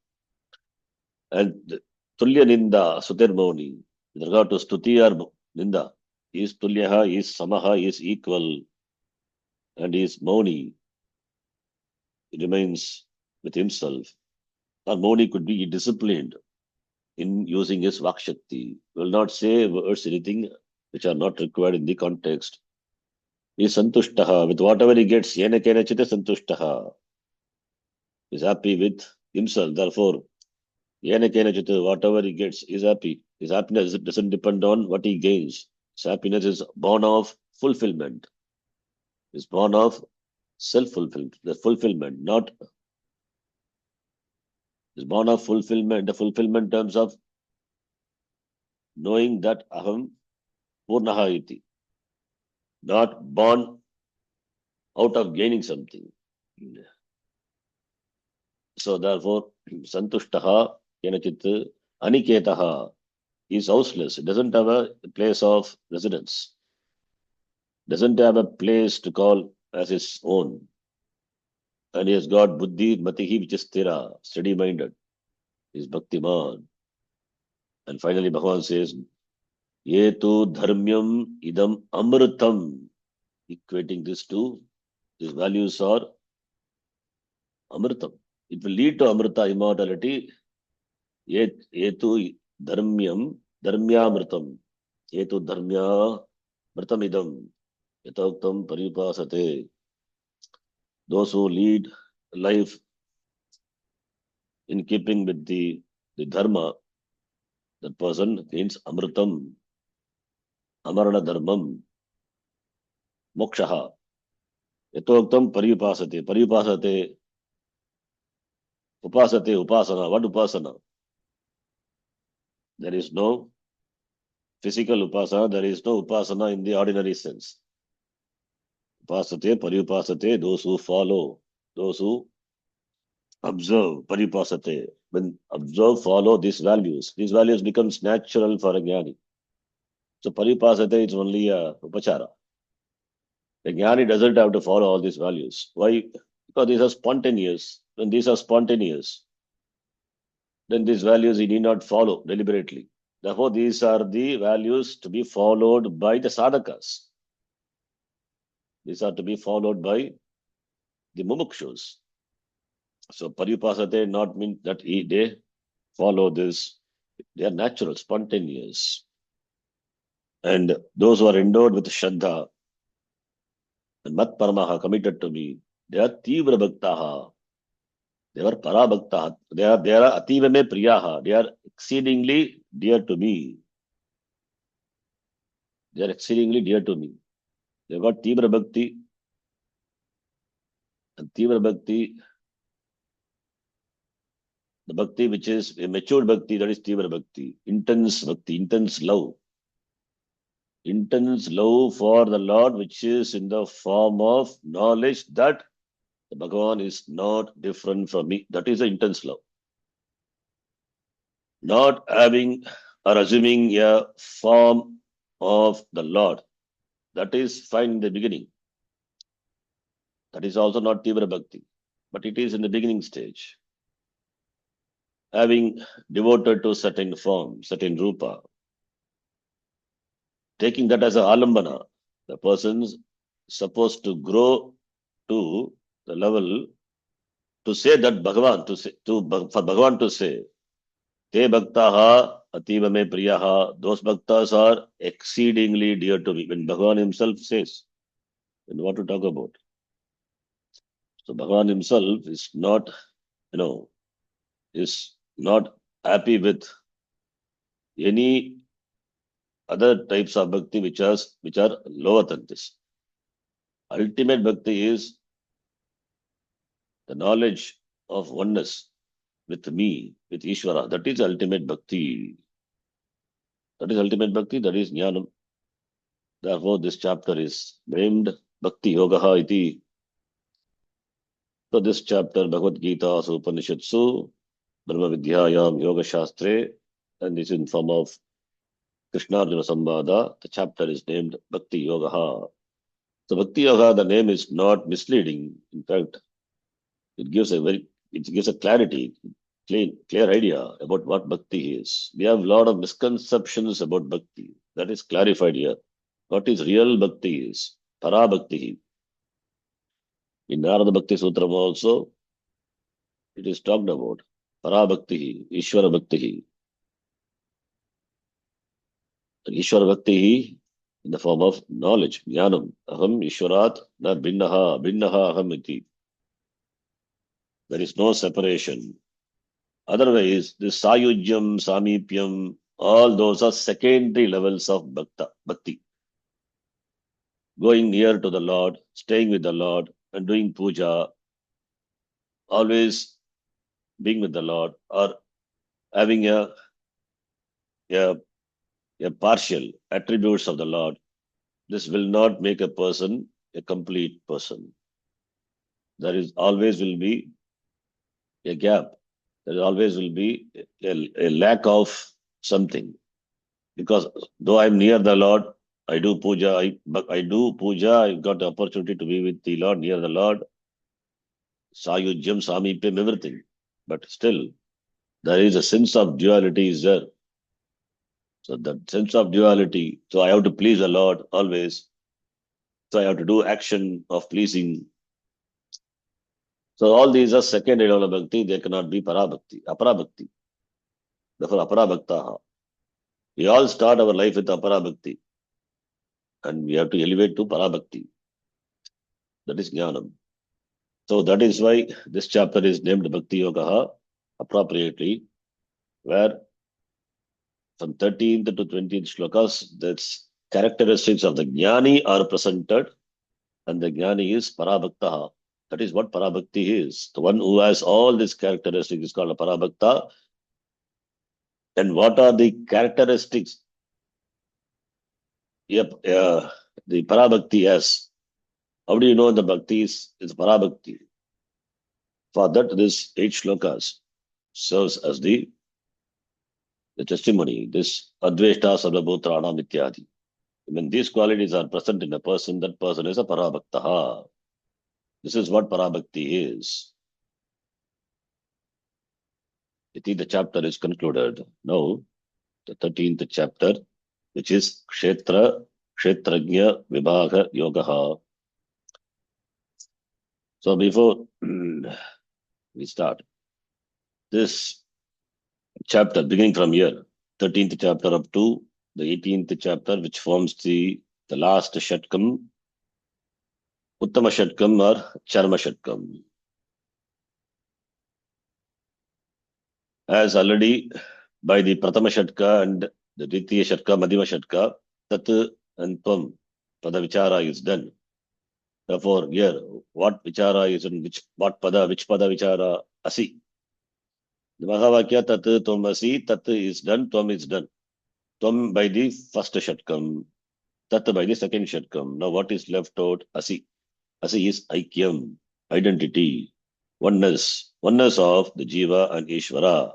And Tulya Ninda, Sutirmoni. With regard to Stuti or Ninda, he is Tulyaha, he is Samaha, he is equal, and he is Mauni. He remains with himself. Or Mauni could be disciplined in using his Vakshakti. Will not say words anything which are not required in the context. He is Santushtaha. With whatever he gets, Yena Kena Chita Santushtaha. He is happy with himself. Therefore, Yena Kena Chita, whatever he gets, is happy. His happiness doesn't depend on what he gains. His happiness is born of fulfillment. Is born of self-fulfillment. The fulfillment, not is born of fulfillment. The fulfillment in terms of knowing that Aham Purnaha iti. Not born out of gaining something. So therefore, Santushtaha Yanachit Aniketaha is houseless. It doesn't have a place of residence. Doesn't have a place to call as his own. And he has got Buddhi Matihi, which is Thira, steady minded. He is Bhaktiman. And finally, Bhagavan says, Yetu Dharmyam Idam Amritam. Equating this to these values are Amritam. It will lead to Amrita, immortality. Yetu Dharmyam, Dharmyamritam. Yetu Dharmya Mritam Idam. Yatoktam paripasate. Those who lead life in keeping with the dharma, that person gains amritam, amarana dharmam, mokshaha. Yatoktam paripasate. Paripasate, upasate, upasana. What upasana? There is no physical upasana, there is no upasana in the ordinary sense. Upasate, paripasate, those who follow, those who observe, paripasate. When observe, follow these values becomes natural for a jnani. So paripasate is only a upachara. The jnani doesn't have to follow all these values. Why? Because these are spontaneous. When these are spontaneous, then these values he need not follow deliberately. Therefore, these are the values to be followed by the sadhakas. These are to be followed by the mumukshus. So paripasate not mean that they follow this. They are natural, spontaneous. And those who are endowed with Shraddha and Mat Paramaha, committed to me, they are Tivra Bhaktaha. They are Parabhaktaha. They are Ativame Priyaha. They are exceedingly dear to me. They are exceedingly dear to me. They have got Tivra Bhakti. And Tivra Bhakti, the Bhakti which is a matured Bhakti, that is Tivra Bhakti. Intense Bhakti, intense love. Intense love for the Lord, which is in the form of knowledge that the Bhagavan is not different from me. That is the intense love. Not having or assuming a form of the Lord. That is fine in the beginning. That is also not Tivra Bhakti. But it is in the beginning stage. Having devoted to certain form, certain rupa, taking that as a alambana, the person's supposed to grow to the level to say that Bhagavan, for Bhagavan to say, Te bhaktaha ativa me priyaha, those bhaktas are exceedingly dear to me. When Bhagavan himself says, then what to talk about? So Bhagavan himself is not, is not happy with any other types of bhakti which are lower than this. Ultimate bhakti is the knowledge of oneness with me, with Ishvara. That is ultimate bhakti. That is ultimate bhakti, that is jnanam. Therefore, this chapter is named Bhakti Yogaha iti. So this chapter, Bhagavad Gita, Upanishatsu, Brahma Vidyayam Yoga Shastre, and this is in form of Krishna Arjuna Samvada. The chapter is named Bhakti Yogaha. So Bhakti Yoga, the name is not misleading. In fact, it gives a clarity, clear idea about what Bhakti is. We have a lot of misconceptions about Bhakti. That is clarified here. What is real Bhakti is Para Bhakti. In Narada Bhakti Sutram also, it is talked about Para Bhakti, Ishvara Bhakti. Ishvara Bhakti in the form of knowledge, jnanam. Aham Ishwarat na binnaha aham iti. There is no separation. Otherwise, this Sayujyam, Samipyam, all those are secondary levels of bhakti. Going near to the Lord, staying with the Lord, and doing puja, always being with the Lord, or having a partial attributes of the Lord, this will not make a person a complete person. There is always will be a gap. There always will be a lack of something. Because though I'm near the Lord, I do puja, I got the opportunity to be with the Lord, near the Lord, Sayujyam, Samipyam, everything. But still, there is a sense of duality is there. So that sense of duality, so I have to please the Lord always. So I have to do action of pleasing. So all these are secondary level of bhakti, they cannot be parabhakti, aparabhakti. Therefore, aparabhaktaha. We all start our life with aparabhakti. and we have to elevate to Parabhakti. That is Jnanam. So that is why this chapter is named Bhakti Yoga appropriately, where from 13th to 20th shlokas, that's characteristics of the Jnani are presented, and the Jnani is Parabhakta. That is what Parabhakti is. The one who has all these characteristics is called a Parabhakta. And what are the characteristics? Yep, the Parabhakti has. How do you know the Bhakti is Parabhakti? For that, this 8 shlokas serves as the testimony. This Adveshta Sarvabhutranam Ityadi. When these qualities are present in a person, that person is a Parabhakta. This is what Parabhakti is. I think the chapter is concluded. Now, the 13th chapter, which is Kshetrajna Vibhaga Yoga. So before we start, this chapter, beginning from here, 13th chapter up to the 18th chapter, which forms the last Shatkam, Uttama Shatkam or Charma Shatkam. As already by the Pratama Shatka and the Ditiya Shatka, Madhyama Shatka, Tat and Tvam, Pada Vichara is done. Therefore, here, what Vichara is in which Pada Vichara Asi. The Mahavakya Tat Tvam Asi, Tat is done, Tvam is done. Tvam by the first Shatkam, Tat by the second Shatkam. Now what is left out? Asi. Asi is Aikyam, identity, oneness of the Jiva and Ishvara.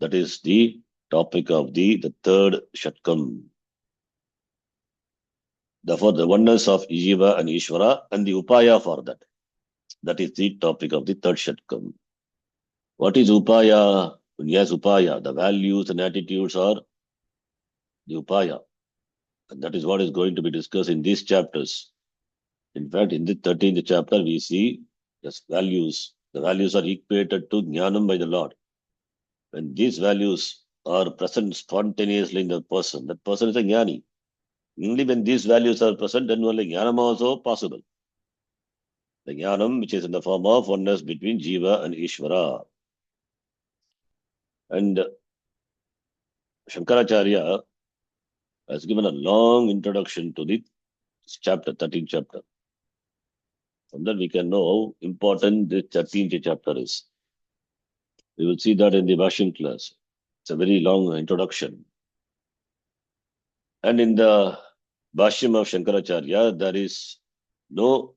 That is the topic of the third Shatkam. Therefore, the oneness of Jiva and Ishvara and the Upaya for that. That is the topic of the third Shatkam. What is Upaya? Yes, Upaya. The values and attitudes are the Upaya. And that is what is going to be discussed in these chapters. In fact, in the 13th chapter, we see the values. The values are equated to Jnanam by the Lord. When these values are present spontaneously in the person, that person is a Jnani. Only when these values are present, then only Jnanam also possible. The Jnanam, which is in the form of oneness between Jiva and Ishvara. And Shankaracharya has given a long introduction to this chapter, 13th chapter. From that we can know how important this 13th chapter is. We will see that in the Bhashyan class. It's a very long introduction. And in the Bhashyam of Shankaracharya, there is no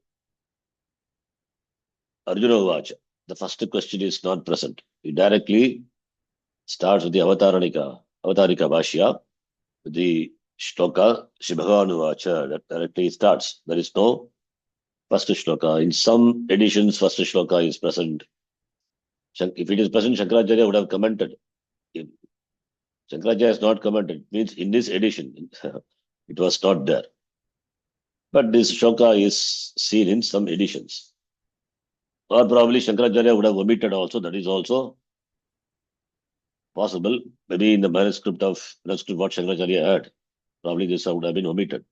Arjuna Vacha. The first question is not present. He directly starts with the Avatarika Bhashya, with the Shloka, Shibhaganu Vacha, that directly starts. There is no first Shloka. In some editions, first Shloka is present. If it is present, Shankaracharya would have commented. If Shankaracharya has not commented, it means in this edition, it was not there. But this Shloka is seen in some editions. Or probably Shankaracharya would have omitted also. That is also possible. Maybe in the manuscript what Shankaracharya had, probably this would have been omitted.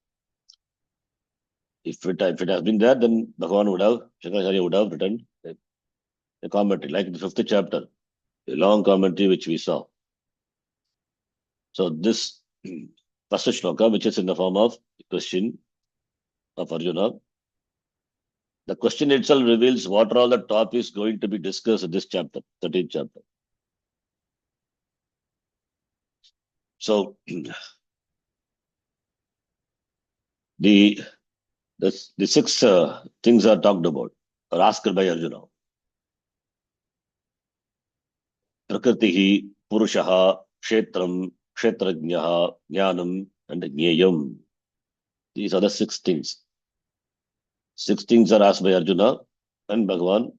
If it has been there, then Shankaracharya would have written a commentary, like the 5th chapter, a long commentary which we saw. So this first shloka, which is in the form of a question of Arjuna, the question itself reveals what are all the topics going to be discussed in this chapter, 13th chapter. So the 6 things are talked about, are asked by Arjuna. Prakritihi, Purushaha, Kshetram, Kshetrajnaha, Jnanam, and Jneyam. These are the 6 things. 6 things are asked by Arjuna, and Bhagavan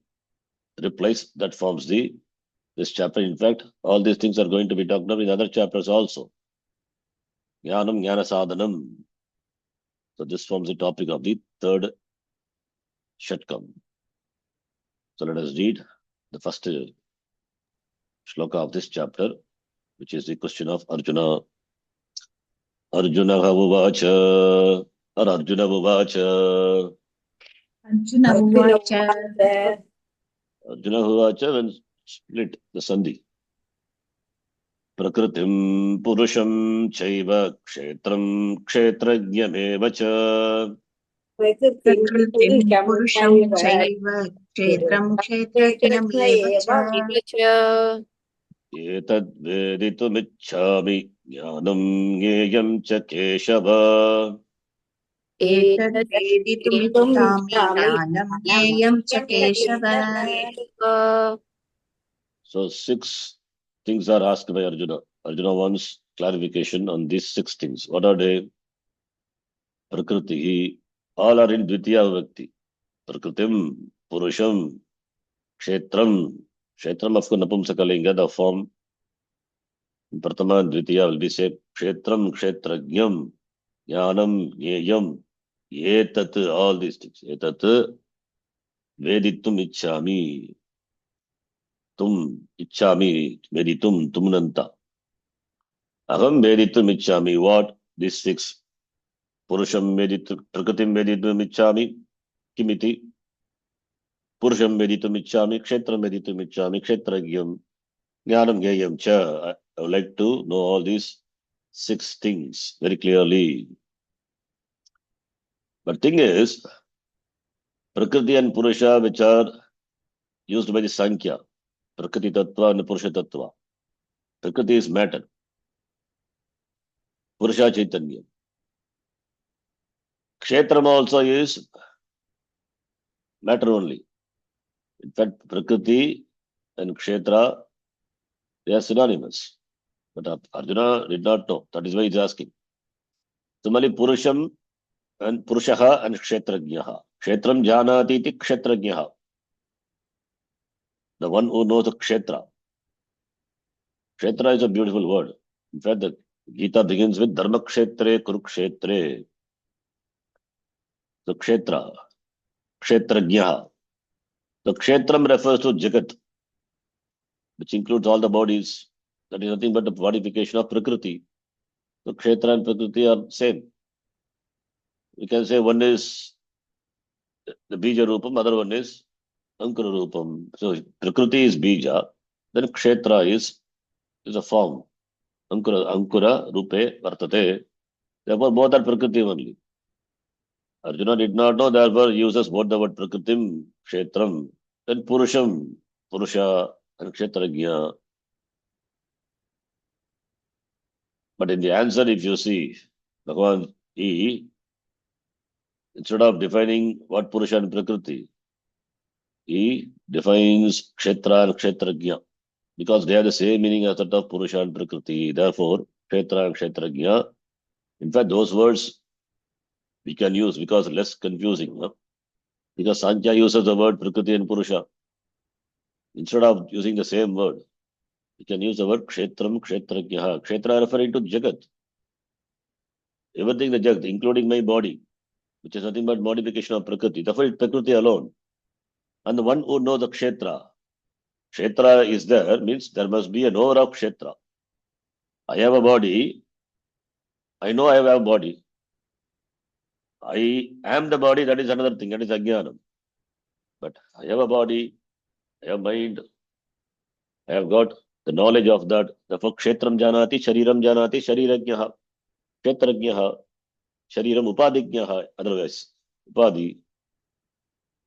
replies. That forms this chapter. In fact, all these things are going to be talked about in other chapters also. Jnanam, Jnana Sadhanam. So this forms the topic of the third Shatkam. So let us read the first shloka of this chapter, which is the question of Arjuna. Arjuna Uvacha Arjuna Uvacha. Arjuna Uvacha. Arjuna Uvacha, when split the Sandhi. Prakritim Purusham Chaiva Kshetram Kshetrajnameva cha. Prakritim Purusham Chaiva Kshetram Kshetrajnam Eva Etad Veditumichhami Jnanam Gneyam cha Keshava. Etad Veditumichhami Jnanam Gneyam Cha Keshava. So 6 things are asked by Arjuna. Arjuna wants clarification on these 6 things. What are they? Prakriti. All are in Dvitiya Vibhakti. Prakritim, Purusham, Kshetram. Kshetram, of course, Napumsakalinga, the form. In Pratama and Dvitiya will be said Kshetram, Kshetrajnam, Jnanam, Gneyam, Etat, all these things. Etat, Veditum Ichhami. Tum Ichhami, Veditum, Tumnanta. Aham Veditum Ichhami. What? These 6. Purusham Veditum, Prakritim Veditum Ichhami. Kimiti. Purusham Veditum Ichhami. Kshetram Veditum Ichhami. Kshetrajnam. Jnanam Gneyam cha. I would like to know all these 6 things very clearly. But thing is, Prakriti and Purusha, which are used by the Sankhya, Prakriti Tattva and Purusha Tattva. Prakriti is matter. Purusha Chaitanya. Kshetram also is matter only. In fact, Prakriti and Kshetra, they are synonymous. But Arjuna did not know. That is why he is asking. Similarly, Purusham and Purushaha and Kshetrajnaha. Kshetram Janati iti Kshetrajnaha. The one who knows the Kshetra. Kshetra is a beautiful word. In fact, the Gita begins with Dharma Kshetre Kurukshetre. So Kshetra, Kshetrajnaha. The Kshetram refers to Jagat, which includes all the bodies. That is nothing but the modification of Prakriti. So Kshetra and Prakriti are same. We can say one is the Bija Rupam, other one is Ankara Rupam. So Prakriti is Bija, then Kshetra is a form. Ankura Rupe Vartate. Therefore, both are Prakriti only. Arjuna did not know, therefore uses both the word Prakritim, Kshetram, then Purusham, Purusha, and Kshetrajna. But in the answer, if you see, Bhagavan, he, instead of defining what Purusha and Prakriti, he defines Kshetra and Kshetrajna, because they have the same meaning as that of Purusha and Prakriti. Therefore, Kshetra and Kshetrajna, in fact, those words we can use because less confusing. No? Because Sankhya uses the word Prakriti and Purusha. Instead of using the same word, you can use the word Kshetram, Kshetrajnaha. Kshetra referring to Jagat. Everything the Jagat, including my body, which is nothing but modification of Prakriti. Therefore, it's Prakriti alone. And the one who knows the Kshetra, Kshetra is there, means there must be a knower of Kshetra. I have a body. I know I have a body. I am the body, that is another thing, that is Ajnanam. But I have a body, I have mind, I have got the knowledge of that. Therefore, Kshetram Janati, Shariram Janati, Sharirajnaha, Kshetrajnaha, Shariram Upadijnaha, otherwise, Upadi.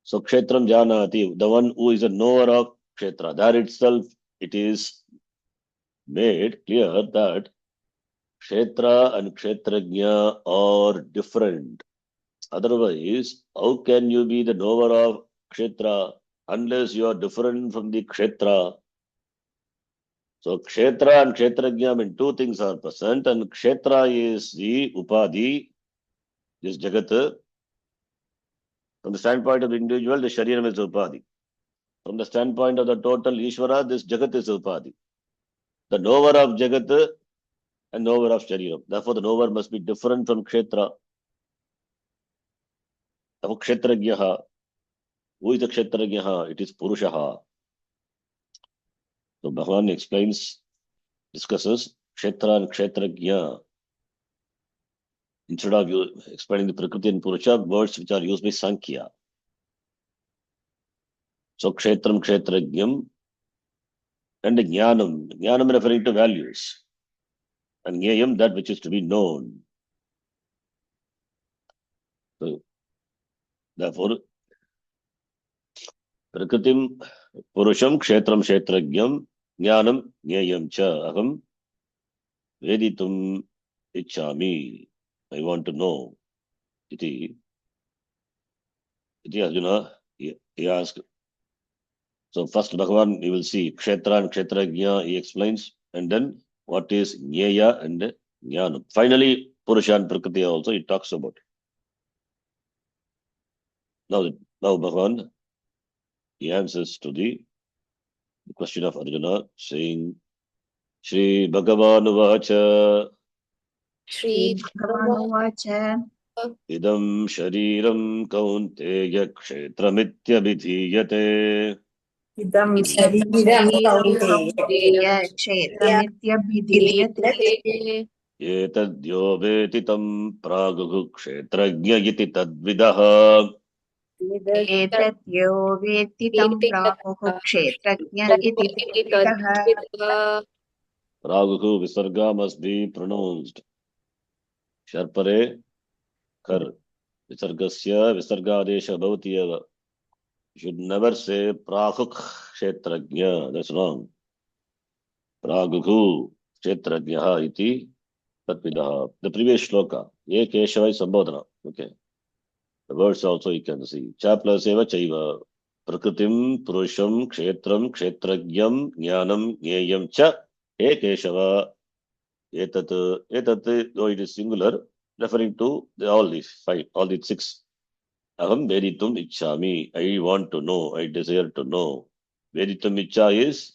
So, Kshetram Janati, the one who is a knower of Kshetra, there itself it is made clear that Kshetra and Kshetrajna are different. Otherwise, how can you be the knower of Kshetra unless you are different from the Kshetra? So Kshetra and Kshetrajna mean two things are present, and Kshetra is the Upadhi, this Jagat. From the standpoint of the individual, the Shariram is Upadhi. From the standpoint of the total Ishvara, this Jagat is Upadhi. The knower of Jagat and knower of Shariram. Therefore, the knower must be different from Kshetra. Therefore, Kshetrajnaha. Who is the Kshetrajnaha? It is Purushaha. So Bhagavan explains, discusses Kshetra and Kshetrajna. Instead of explaining the Prakriti and Purusha, words which are used by Sankhya. So Kshetram, Kshetrajnam, and Jnanam. Jnanam referring to values. And Jnayam, that which is to be known. So, therefore, Prakritim, Purusham, Kshetram, Kshetrajnam, Jnanam, Jnayam cha, aham, Veditum, Ichchami. I want to know. Iti Arjuna, he asked. So first Bhagavan, you will see Kshetra and Kshetrajna, he explains, and then what is Jnaya and Jnanam. Finally, Purusha and Prakriti also he talks about. Now Bhagavan, he answers to the question of Arjuna, saying, Shri Bhagavan Vacha श्रीभगवानुवाच Idam Shariram Kaunteya Kshetramidhyabhidhiyate idam इदं shariram शरीरं kaunteya कौन्तेय क्षेत्रमित्यभिधीयते Etadyo veti tam praguhu kshetrajna iti tadvidah. एतद्यो वेत्ति तं प्राहुः क्षेत्रज्ञ इति तद्विदः Praguhu visarga must be pronounced. Sharpare kar. Visargasya visargadesha bhavati eva. You should never say prahuk kshetrajna. That's wrong. Praguhu kshetrajna iti tadvidah. The previous shloka. Ye keshava is sambodhana. Okay. The words also you can see. Cha plus eva chaiva. Prakritim, Purusham, Kshetram, Kshetrajnam, Jnanam, Jnayam cha. He Keshava. Etat, though it is singular, referring to all these five, all these six. Aham Veditum Ichchami. I want to know. I desire to know. Veditum Ichcha is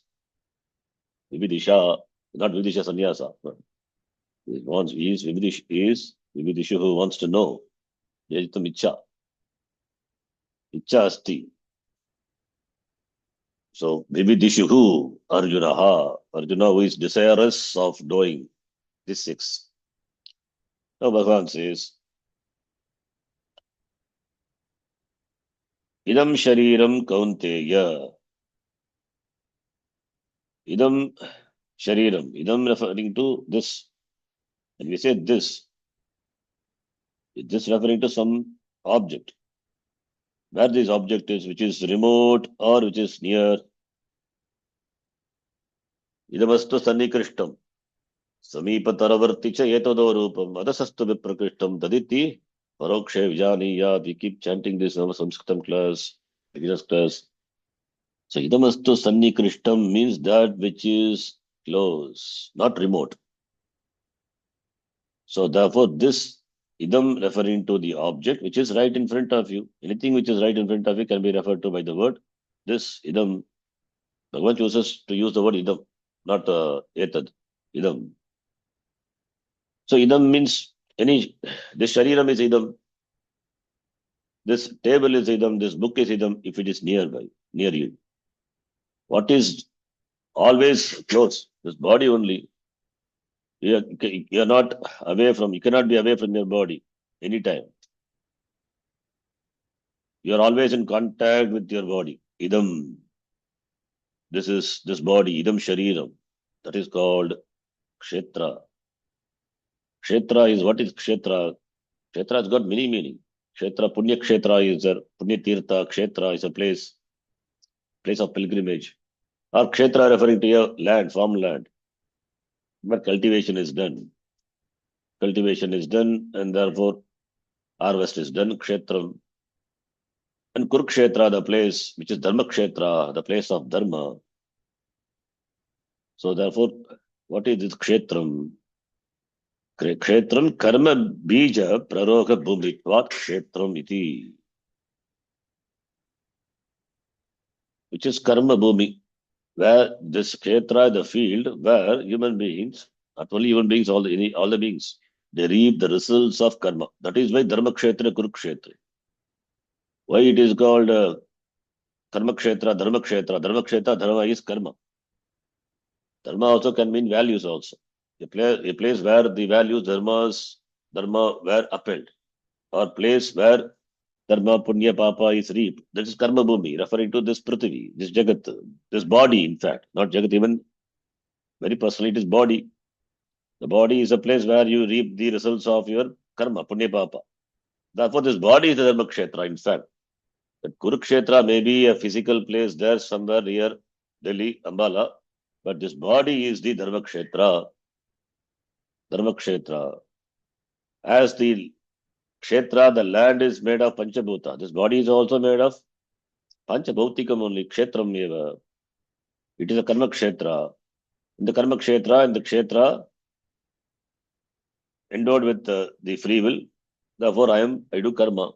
Vividisha, not Vividisha Sannyasa. He is Vividisha who wants to know. Veditum Ichcha. Ichcha asti. So, Vividishuhu Arjunaha. Arjuna who is desirous of knowing these six. Now Bhagavan says, Idam Shariram Kaunteya. Idam Shariram. Idam referring to this. And we say this. Is this referring to some object? Where this object is, which is remote or which is near. Idamastu Sannikrishtam. Samipataravarti cha yetodo rupam. Adasastu viprakrishtam. Taditi Parokshe Vijaniya. We keep chanting this in our Sanskritam class, beginner's class. So idamastu sannikrishtam means that which is close, not remote. So therefore this idam referring to the object which is right in front of you. Anything which is right in front of you can be referred to by the word this idam. Bhagavan chooses to use the word idam, not etad. Idam. So idam means this shariram is idam. This table is idam, this book is idam if it is nearby, near you. What is always close? This body only. You are not away from, you cannot be away from your body anytime. You are always in contact with your body. Idam. This is this body, idam shariram. That is called kshetra. Kshetra is what is kshetra? Kshetra has got many meaning. Kshetra, punya kshetra is a punya tirtha, kshetra is a place of pilgrimage. Or kshetra referring to your land, farmland, where cultivation is done. Cultivation is done and therefore harvest is done, kshetram. And Kurukshetra, the place which is Dharma Kshetra, the place of Dharma. So therefore, what is this Kshetram? Kshetram karma bija praroga bhumitvat kshetram iti. Which is karma bhumi, where this Kshetra, the field, where human beings, not only human beings, all the beings, they reap the results of karma. That is why Dharma Kshetra, Kurukshetra. Why it is called Karma Kshetra, Dharma Kshetra. Dharma Kshetra, Dharma is karma. Dharma also can mean values also. A place where the values, dharmas dharma were upheld, or place where dharma, punya, papa is reaped. That is karma bhumi, referring to this prithvi, this jagat, this body, in fact, not jagat, even very personally, it is body. The body is a place where you reap the results of your karma, punya, papa. Therefore, this body is the dharma kshetra, in fact. That Kurukshetra may be a physical place there somewhere near Delhi, Ambala, but this body is the dharma kshetra. Dharma kshetra. As the kshetra, the land is made of panchabhuta. This body is also made of panchabhautikam only, kshetram eva. It is a karma kshetra. In the karma kshetra, endowed with the free will, therefore I do karma.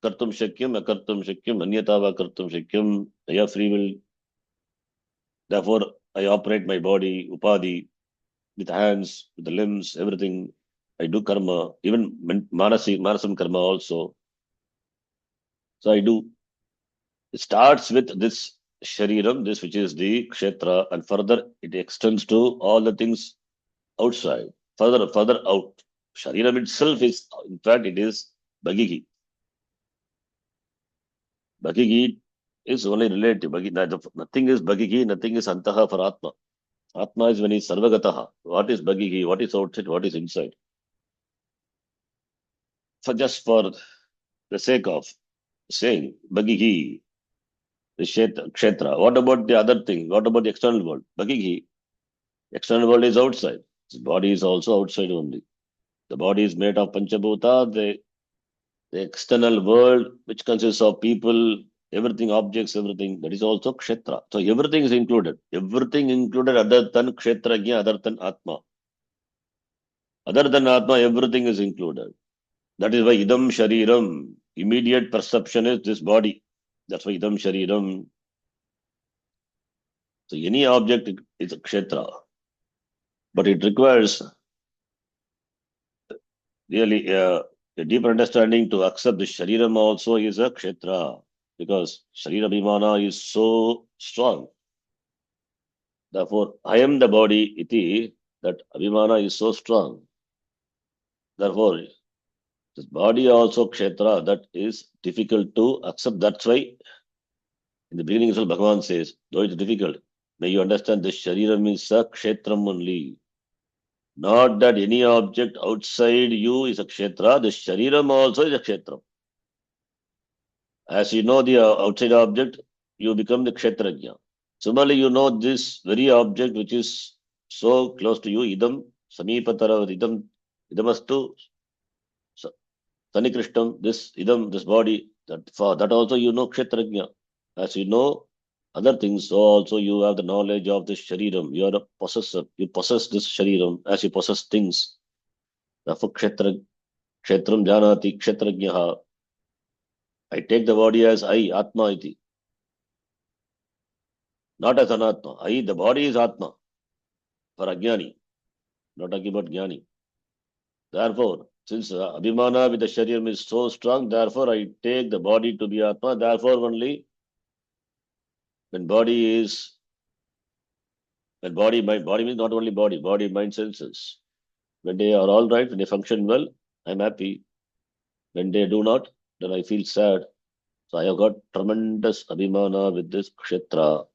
Kartum shakyam, akartum shakyam, anyatava kartum shakyam. I have free will. Therefore, I operate my body, upadhi, with hands, with the limbs, everything. I do karma, even manasam karma also. So I do. It starts with this shariram, this which is the kshetra, and further it extends to all the things outside, further out. Shariram itself is, in fact, it is bhagigi. Bhagigi is only relative. Nothing is bhagigi, nothing is antaha for atma. Atma is when he is sarvagataha. What is bhagigi? What is outside? What is inside? Just for the sake of saying bhagigi, the kshetra. What about the other thing? What about the external world? Bhagigi, external world is outside. The body is also outside only. The body is made of panchabhuta. The external world, which consists of people, everything, objects, everything, that is also kshetra. So everything is included. Everything included other than kshetrajna, other than atma. Other than atma, everything is included. That is why idam shariram, immediate perception is this body. That's why idam shariram. So any object is a kshetra. But it requires really a deeper understanding to accept the shariram also is a kshetra. Because sharira bhimana is so strong. Therefore, I am the body, iti, that abhimana is so strong. Therefore, this body also kshetra, that is difficult to accept. That's why in the beginning itself Bhagavan says, though it's difficult, may you understand this shariram is a kshetram only. Not that any object outside you is a kshetra, the shariram also is a kshetram. As you know the outside object, you become the kshetrajna. Similarly, you know this very object which is so close to you, idam, samipatara, idamastu, sanikrishtam, this idam, this body, that also you know kshetrajna. As you know other things, so also you have the knowledge of this shariram. You are a possessor. You possess this shariram as you possess things. Therefore, kshetram janati kshetrajnaha. I take the body as I, atma iti. Not as anatma. I, the body is atma. For ajnani. Not talking about jnani. Therefore, since abhimana with the shariram is so strong, therefore I take the body to be atma. Therefore only when body, body means not only body, mind, senses. When they are all right, when they function well, I'm happy. When they do not, then I feel sad. So I have got tremendous abhimana with this kshetra.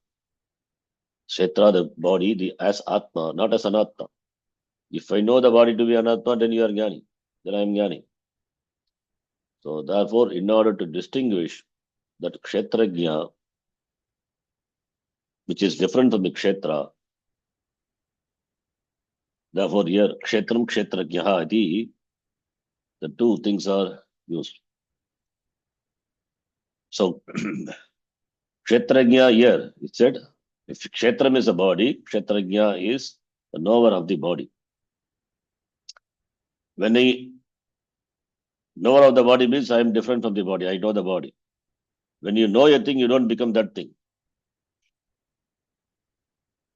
Kshetra, the body, as atma, not as anatma. If I know the body to be anatma, then you are jnani. Then I am jnani. So therefore, in order to distinguish that kshetrajna, which is different from the kshetra, therefore here kshetram kshetrajnaha iti, the two things are used. So kshetrajna here, it said, if kshetram is the body, kshetrajna is the knower of the body. When I knower of the body means I am different from the body. I know the body. When you know a thing, you don't become that thing.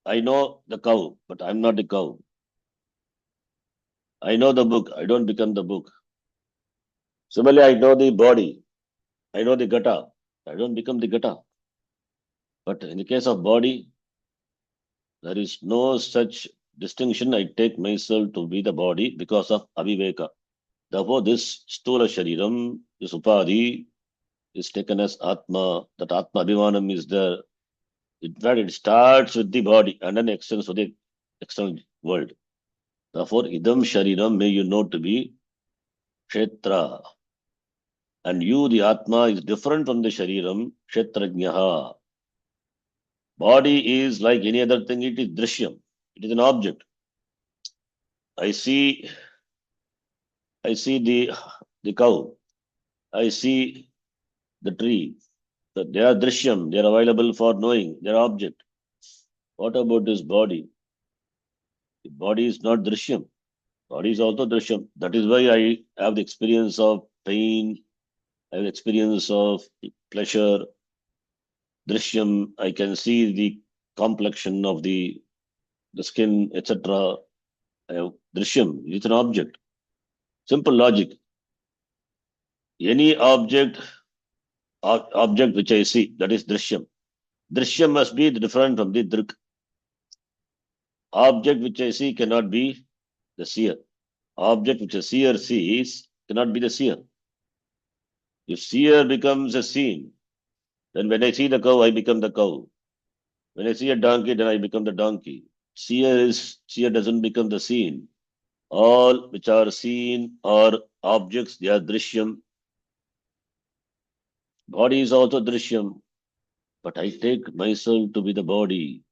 I know the cow, but I'm not the cow. I know the book. I don't become the book. Similarly, I know the body. I know the gata. I don't become the gata. But in the case of body, there is no such distinction. I take myself to be the body because of aviveka. Therefore, this stula shariram, this upadhi, is taken as Atma. That Atma Abhimanam is there. In fact, it starts with the body and then extends to the external world. Therefore, idam shariram may you know to be kshetra. And you, the Atma, is different from the shariram, kshetrajnaha. Body is like any other thing, it is drishyam. It is an object. I see the cow. I see the tree. They are drishyam. They are available for knowing. They are object. What about this body? The body is not drishyam. Body is also drishyam. That is why I have the experience of pain. I have the experience of pleasure. Drishyam. I can see the complexion of the skin, etc. Drishyam. It's an object. Simple logic. Any object which I see, that is drishyam. Drishyam must be different from the drik. Object which I see cannot be the seer. Object which a seer sees cannot be the seer. If seer becomes a seen, then when I see the cow, I become the cow. When I see a donkey, then I become the donkey. Seer doesn't become the seen. All which are seen are objects, they are drishyam. Body is also drishyam. But I take myself to be the body.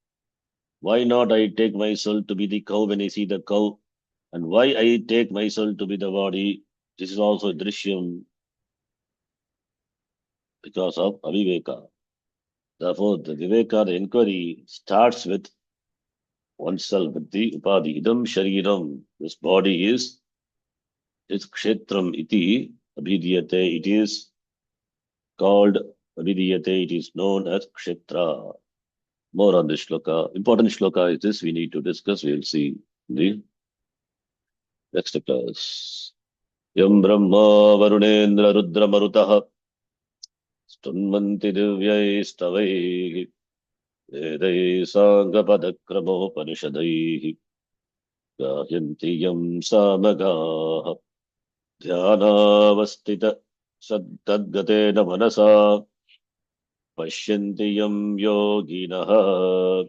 Why not I take myself to be the cow when I see the cow? And why I take myself to be the body? This is also drishyam because of aviveka. Therefore, the viveka, the inquiry, starts with oneself, with the upadhi. Idam shariram. This body is kshetram iti abhidhyate. It is called abhidhyate. It is known as kshetra. More on this shloka. Important shloka is this we need to discuss. We will see in the next class. Yam Brahma Varunendra Rudra Marutaha Stunmanti Divyai Stavai Vedai Sangapadakramopanishadai Gahyanti Yam Samagaha Dhyanavastita Saddadgatena Manasa Pashyanti Yam Yoginaha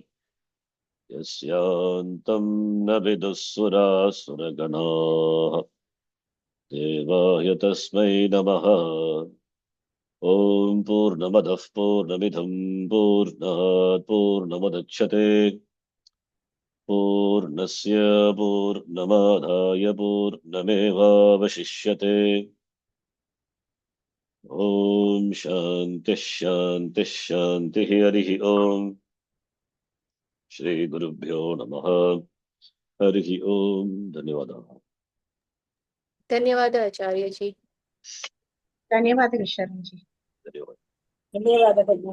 Yasyantam Navidusura Suraganaha Devaya Tasmai Namaha Om Purnamadah Purnamidham Purnat Purnamadachyate Purnasya Purnamadhaya Purnameva Vashishyate Om Shanti Shanti Shanti Harihi Om Shri Gurubhyo Namaha Harihi Om Dhanyavada. धन्यवाद आचार्य जी. धन्यवाद Rishabh ji. Dhanyavada. ಧನ್ಯವಾದಗಳು.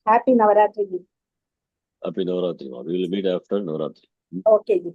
Happy Navaratri. Happy Navaratri. We will meet after Navaratri. Okay G.